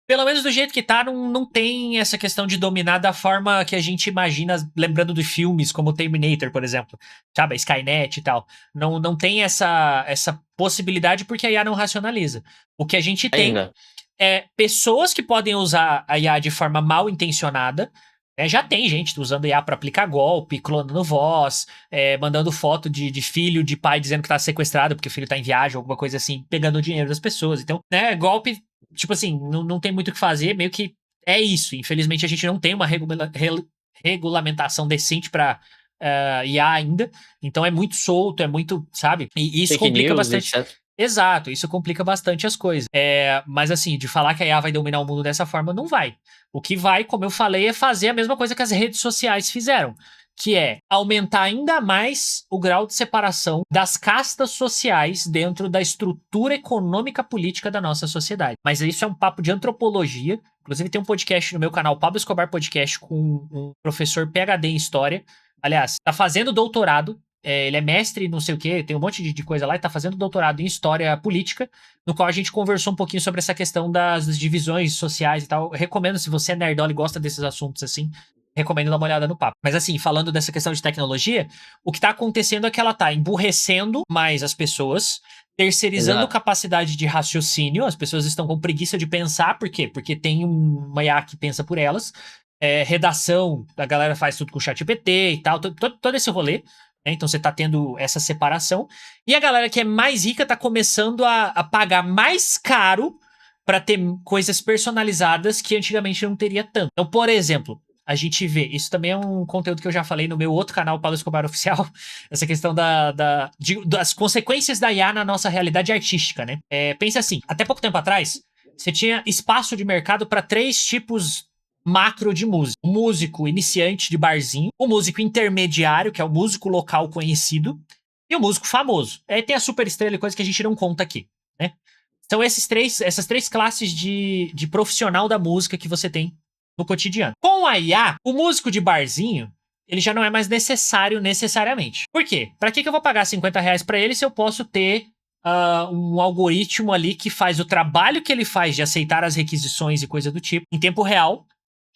Pelo menos do jeito que tá, não tem essa questão de dominar da forma que a gente imagina, lembrando de filmes como Terminator, por exemplo. Sabe? A Skynet e tal. Não tem essa possibilidade porque a IA não racionaliza. O que a gente tem Ainda. é pessoas que podem usar a IA de forma mal intencionada. Já tem gente usando IA para aplicar golpe, clonando voz, mandando foto de filho, de pai dizendo que tá sequestrado porque o filho tá em viagem, alguma coisa assim, pegando o dinheiro das pessoas. Então, né, golpe, tipo assim, não tem muito o que fazer, meio que é isso. Infelizmente, a gente não tem uma regulamentação decente para IA ainda. Então, é muito solto, é muito, sabe? E isso Fake complica news, bastante. etc. Exato, isso complica bastante as coisas. Mas assim, de falar que a IA vai dominar o mundo dessa forma, não vai. O que vai, como eu falei, é fazer a mesma coisa que as redes sociais fizeram, que é aumentar ainda mais o grau de separação das castas sociais dentro da estrutura econômica política da nossa sociedade. Mas isso é um papo de antropologia. Inclusive tem um podcast no meu canal, Pablo Escobar Podcast, com um professor PhD em História. Aliás, tá fazendo doutorado. Ele é mestre, não sei o quê, tem um monte de coisa lá, e tá fazendo doutorado em História Política, no qual a gente conversou um pouquinho sobre essa questão das divisões sociais e tal. Eu recomendo, se você é nerdola e gosta desses assuntos assim, recomendo dar uma olhada no papo. Mas assim, falando dessa questão de tecnologia, o que tá acontecendo é que ela tá emburrecendo mais as pessoas, terceirizando Exato. capacidade de raciocínio, as pessoas estão com preguiça de pensar, por quê? Porque tem uma IA que pensa por elas, redação, a galera faz tudo com o ChatGPT e tal, todo esse rolê. Então você tá tendo essa separação. E a galera que é mais rica tá começando a pagar mais caro para ter coisas personalizadas que antigamente não teria tanto. Então, por exemplo, a gente vê, isso também é um conteúdo que eu já falei no meu outro canal, Paulo Escobar Oficial, essa questão das consequências da IA na nossa realidade artística, né? Pensa assim, até pouco tempo atrás, você tinha espaço de mercado para 3 tipos macro de música. O músico iniciante de barzinho, o músico intermediário, que é o músico local conhecido, e o músico famoso. Aí tem a super estrela e coisa que a gente não conta aqui, né? São essas três classes de profissional da música que você tem no cotidiano. Com a IA, o músico de barzinho, ele já não é mais necessário necessariamente. Por quê? Pra que eu vou pagar R$50 pra ele se eu posso ter um algoritmo ali que faz o trabalho que ele faz de aceitar as requisições e coisa do tipo em tempo real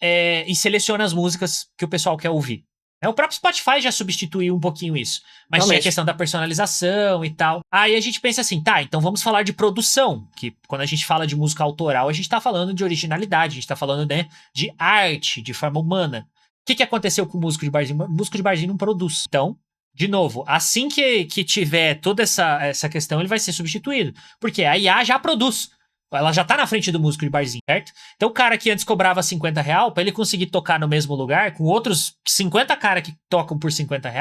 e seleciona as músicas que o pessoal quer ouvir. O próprio Spotify já substituiu um pouquinho isso. Mas tinha a questão da personalização e tal. Aí a gente pensa assim, tá, então vamos falar de produção. Que quando a gente fala de música autoral, a gente tá falando de originalidade, a gente tá falando, né, de arte, de forma humana. O que aconteceu com o músico de barzinho? O músico de barzinho não produz. Então, de novo, assim que tiver toda essa questão, ele vai ser substituído. Porque a IA já produz. Ela já tá na frente do músico de barzinho, certo? Então o cara que antes cobrava R$ 50, pra ele conseguir tocar no mesmo lugar, com outros 50 caras que tocam por R$ 50,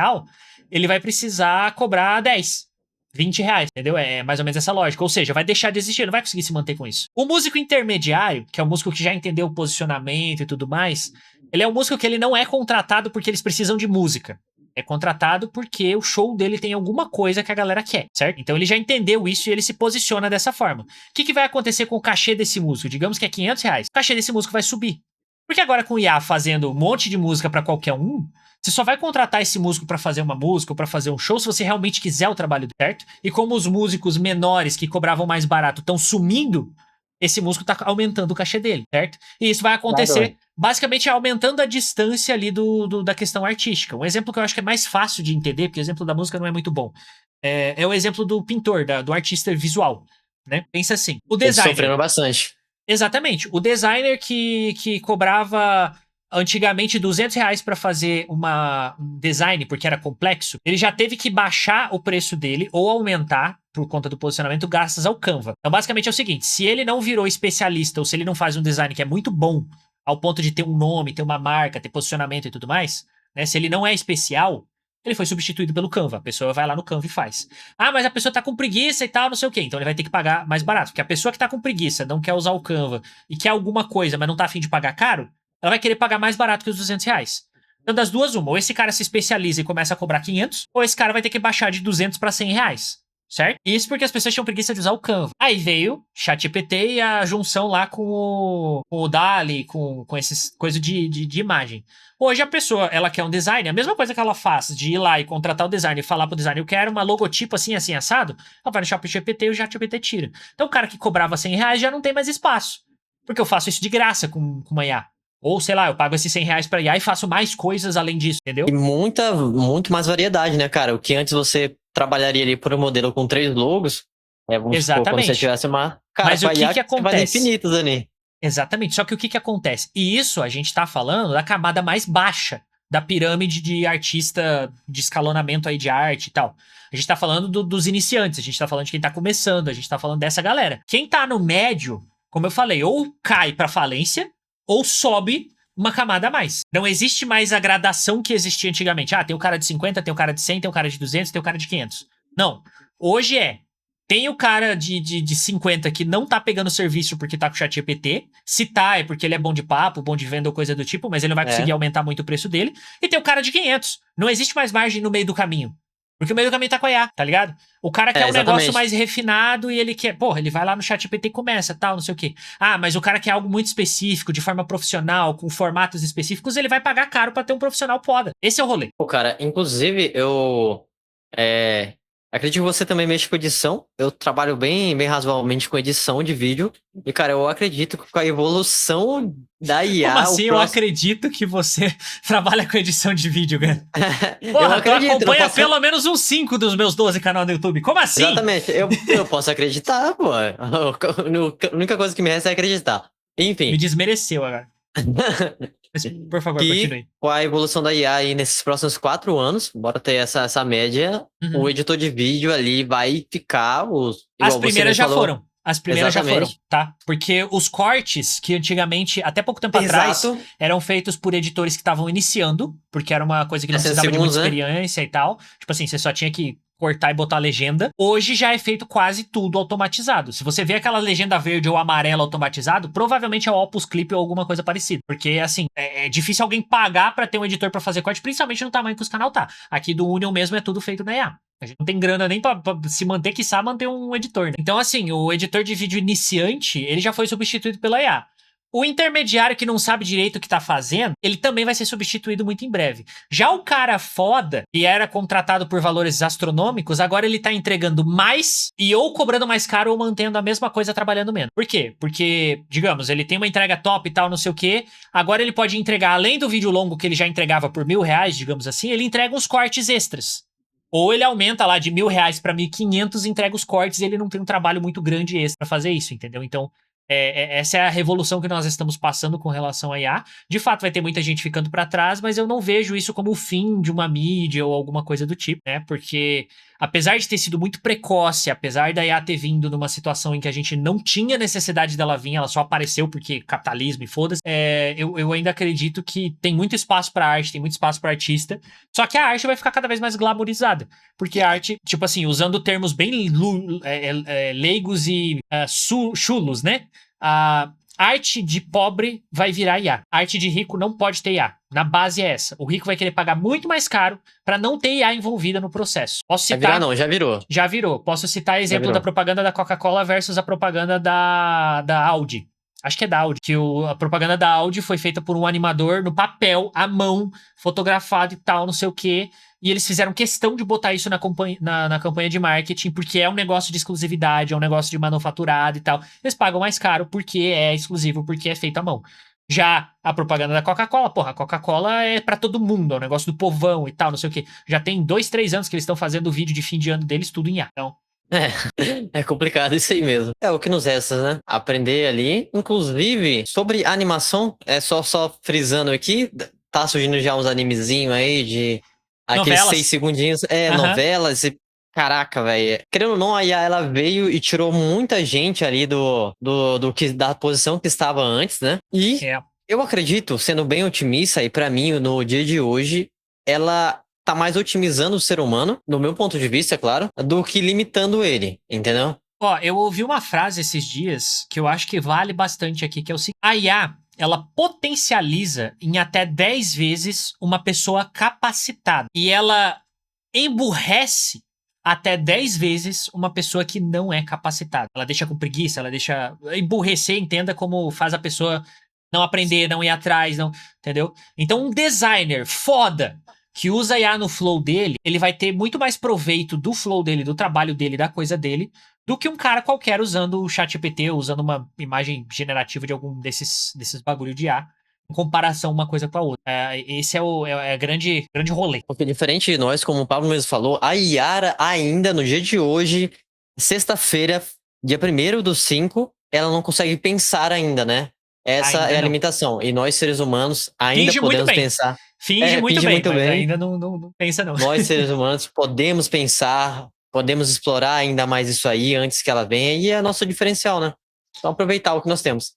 ele vai precisar cobrar 10, R$ 20, entendeu? É mais ou menos essa lógica. Ou seja, vai deixar de existir, não vai conseguir se manter com isso. O músico intermediário, que é o músico que já entendeu o posicionamento e tudo mais, ele é um músico que ele não é contratado porque eles precisam de música. É contratado porque o show dele tem alguma coisa que a galera quer, certo? Então ele já entendeu isso e ele se posiciona dessa forma. O que vai acontecer com o cachê desse músico? Digamos que é R$ 500. O cachê desse músico vai subir. Porque agora com o IA fazendo um monte de música pra qualquer um, você só vai contratar esse músico pra fazer uma música ou pra fazer um show se você realmente quiser o trabalho, certo? E como os músicos menores que cobravam mais barato estão sumindo, esse músico tá aumentando o cachê dele, certo? E isso vai acontecer basicamente aumentando a distância ali da questão artística. Um exemplo que eu acho que é mais fácil de entender, porque o exemplo da música não é muito bom, é o exemplo do pintor, do artista visual, né? Pensa assim, o designer... Sofrendo bastante. Exatamente. O designer que cobrava antigamente R$ 200 para fazer um design, porque era complexo, ele já teve que baixar o preço dele ou aumentar por conta do posicionamento graças ao Canva. Então, basicamente é o seguinte, se ele não virou especialista ou se ele não faz um design que é muito bom ao ponto de ter um nome, ter uma marca, ter posicionamento e tudo mais, né? Se ele não é especial, ele foi substituído pelo Canva. A pessoa vai lá no Canva e faz. Ah, mas a pessoa tá com preguiça e tal, não sei o quê. Então ele vai ter que pagar mais barato. Porque a pessoa que tá com preguiça, não quer usar o Canva e quer alguma coisa, mas não tá afim de pagar caro, ela vai querer pagar mais barato que os R$ 200. Então das duas, uma. Ou esse cara se especializa e começa a cobrar 500, ou esse cara vai ter que baixar de 200 para R$ 100. Certo? Isso porque as pessoas tinham preguiça de usar o Canva. Aí veio ChatGPT e a junção lá com o DALL-E, com esses coisas de imagem. Hoje a pessoa, ela quer um design, a mesma coisa que ela faz de ir lá e contratar o designer e falar pro designer, eu quero uma logotipo assim, assim, assado, ela vai no ChatGPT e o ChatGPT tira. Então o cara que cobrava R$ 100 já não tem mais espaço. Porque eu faço isso de graça com uma IA. Ou, sei lá, eu pago esses R$ 100 pra IA e faço mais coisas além disso, entendeu? E muito mais variedade, né, cara? O que antes você trabalharia ali por um modelo com 3 logos, vamos supor, quando você tivesse uma... Cara, mas o que acontece? Infinitos ali. Exatamente, só que o que acontece? E isso a gente tá falando da camada mais baixa da pirâmide de artista, de escalonamento aí de arte e tal. A gente tá falando dos iniciantes, a gente tá falando de quem tá começando, a gente tá falando dessa galera. Quem tá no médio, como eu falei, ou cai pra falência, ou sobe uma camada a mais. Não existe mais a gradação que existia antigamente. Ah, tem o cara de 50, tem o cara de 100, tem o cara de 200, tem o cara de 500. Não. Hoje tem o cara de 50 que não tá pegando serviço porque tá com o ChatGPT. Se tá, é porque ele é bom de papo, bom de venda ou coisa do tipo, mas ele não vai conseguir aumentar muito o preço dele. E tem o cara de 500. Não existe mais margem no meio do caminho. Porque o meio do caminho tá com a IA, tá ligado? O cara quer um negócio mais refinado e ele quer... Porra, ele vai lá no ChatGPT e começa, tal, não sei o quê. Ah, mas o cara quer algo muito específico, de forma profissional, com formatos específicos, ele vai pagar caro pra ter um profissional foda. Esse é o rolê. Pô, cara, inclusive, eu... acredito que você também mexe com edição. Eu trabalho bem razoavelmente com edição de vídeo. E, cara, eu acredito que com a evolução da IA... Como assim? Eu acredito que você trabalha com edição de vídeo, cara. Porra, eu acredito, tu acompanha pelo menos uns 5 dos meus 12 canais no YouTube. Como assim? Exatamente. Eu posso acreditar, pô. A única coisa que me resta é acreditar. Enfim. Me desmereceu agora. Mas, por favor, continue. Com a evolução da IA aí nesses próximos 4 anos, bora ter essa média, o editor de vídeo ali vai ficar... As primeiras já foram. As primeiras Exatamente. já foram, tá? Porque os cortes que antigamente, até pouco tempo atrás, eram feitos por editores que estavam iniciando, porque era uma coisa que não precisava de muita experiência e tal. Tipo assim, você só tinha que cortar e botar a legenda. Hoje já é feito quase tudo automatizado. Se você vê aquela legenda verde ou amarela automatizado, provavelmente é o Opus Clip ou alguma coisa parecida. Porque, assim, é difícil alguém pagar pra ter um editor pra fazer corte, principalmente no tamanho que os canal tá. Aqui do Union mesmo é tudo feito na IA. A gente não tem grana nem pra se manter, quiçá manter um editor, né? Então, assim, o editor de vídeo iniciante, ele já foi substituído pela IA. O intermediário que não sabe direito o que tá fazendo, ele também vai ser substituído muito em breve. Já o cara foda, que era contratado por valores astronômicos, agora ele tá entregando mais e ou cobrando mais caro ou mantendo a mesma coisa trabalhando menos. Por quê? Porque, digamos, ele tem uma entrega top e tal, não sei o quê, agora ele pode entregar, além do vídeo longo que ele já entregava por R$1.000, digamos assim, ele entrega uns cortes extras. Ou ele aumenta lá de R$1.000 pra 1.500, entrega os cortes e ele não tem um trabalho muito grande extra pra fazer isso, entendeu? Então, essa é a revolução que nós estamos passando com relação à IA. De fato, vai ter muita gente ficando pra trás, mas eu não vejo isso como o fim de uma mídia ou alguma coisa do tipo, né? Porque, apesar de ter sido muito precoce, apesar da IA ter vindo numa situação em que a gente não tinha necessidade dela vir, ela só apareceu porque capitalismo e foda-se, eu ainda acredito que tem muito espaço pra arte, tem muito espaço pra artista, só que a arte vai ficar cada vez mais glamourizada. Porque a arte, tipo assim, usando termos bem leigos e chulos, né? A arte de pobre vai virar IA. A arte de rico não pode ter IA. Na base é essa. O rico vai querer pagar muito mais caro pra não ter IA envolvida no processo. Posso Vai citar... virar não, já virou. Já virou. Posso citar exemplo virou. da propaganda da Coca-Cola versus a propaganda da Audi. Acho que é da Audi. Que a propaganda da Audi foi feita por um animador no papel, à mão, fotografado e tal, não sei o quê. E eles fizeram questão de botar isso na campanha de marketing, porque é um negócio de exclusividade, é um negócio de manufaturado e tal. Eles pagam mais caro porque é exclusivo, porque é feito à mão. Já a propaganda da Coca-Cola, porra, a Coca-Cola é pra todo mundo, é um negócio do povão e tal, não sei o quê. Já tem 2, 3 anos que eles estão fazendo o vídeo de fim de ano deles, tudo em IA. Então, É complicado isso aí mesmo. É o que nos resta, né? Aprender ali. Inclusive, sobre animação, só frisando aqui, tá surgindo já uns animezinhos aí de aqueles novelas. 6 segundinhos. Aham. Novelas e. Caraca, velho. Querendo ou não, a IA ela veio e tirou muita gente ali da posição que estava antes, né? E É. eu acredito, sendo bem otimista, e pra mim, no dia de hoje, ela tá mais otimizando o ser humano, no meu ponto de vista, é claro, do que limitando ele, entendeu? Ó, eu ouvi uma frase esses dias que eu acho que vale bastante aqui, que é o seguinte: a IA, ela potencializa em até 10 vezes uma pessoa capacitada. E ela emburrece até 10 vezes uma pessoa que não é capacitada. Ela deixa com preguiça, ela deixa... Emburrecer, entenda como faz a pessoa não aprender, não ir atrás, não... Entendeu? Então, um designer foda que usa IA no flow dele, ele vai ter muito mais proveito do flow dele, do trabalho dele, da coisa dele, do que um cara qualquer usando o ChatGPT ou usando uma imagem generativa de algum desses bagulho de IA, em comparação uma coisa com a outra. Esse é o grande rolê. Porque diferente de nós, como o Pablo mesmo falou, a Yara ainda no dia de hoje, sexta-feira, dia 1º do 5, ela não consegue pensar ainda, né? Essa Ainda é a não. limitação. E nós, seres humanos, ainda Finge muito podemos bem. pensar. Finge muito bem, mas bem. ainda não pensa não. Nós, seres humanos, podemos pensar, podemos explorar ainda mais isso aí antes que ela venha, e é nosso diferencial, né? Então aproveitar o que nós temos.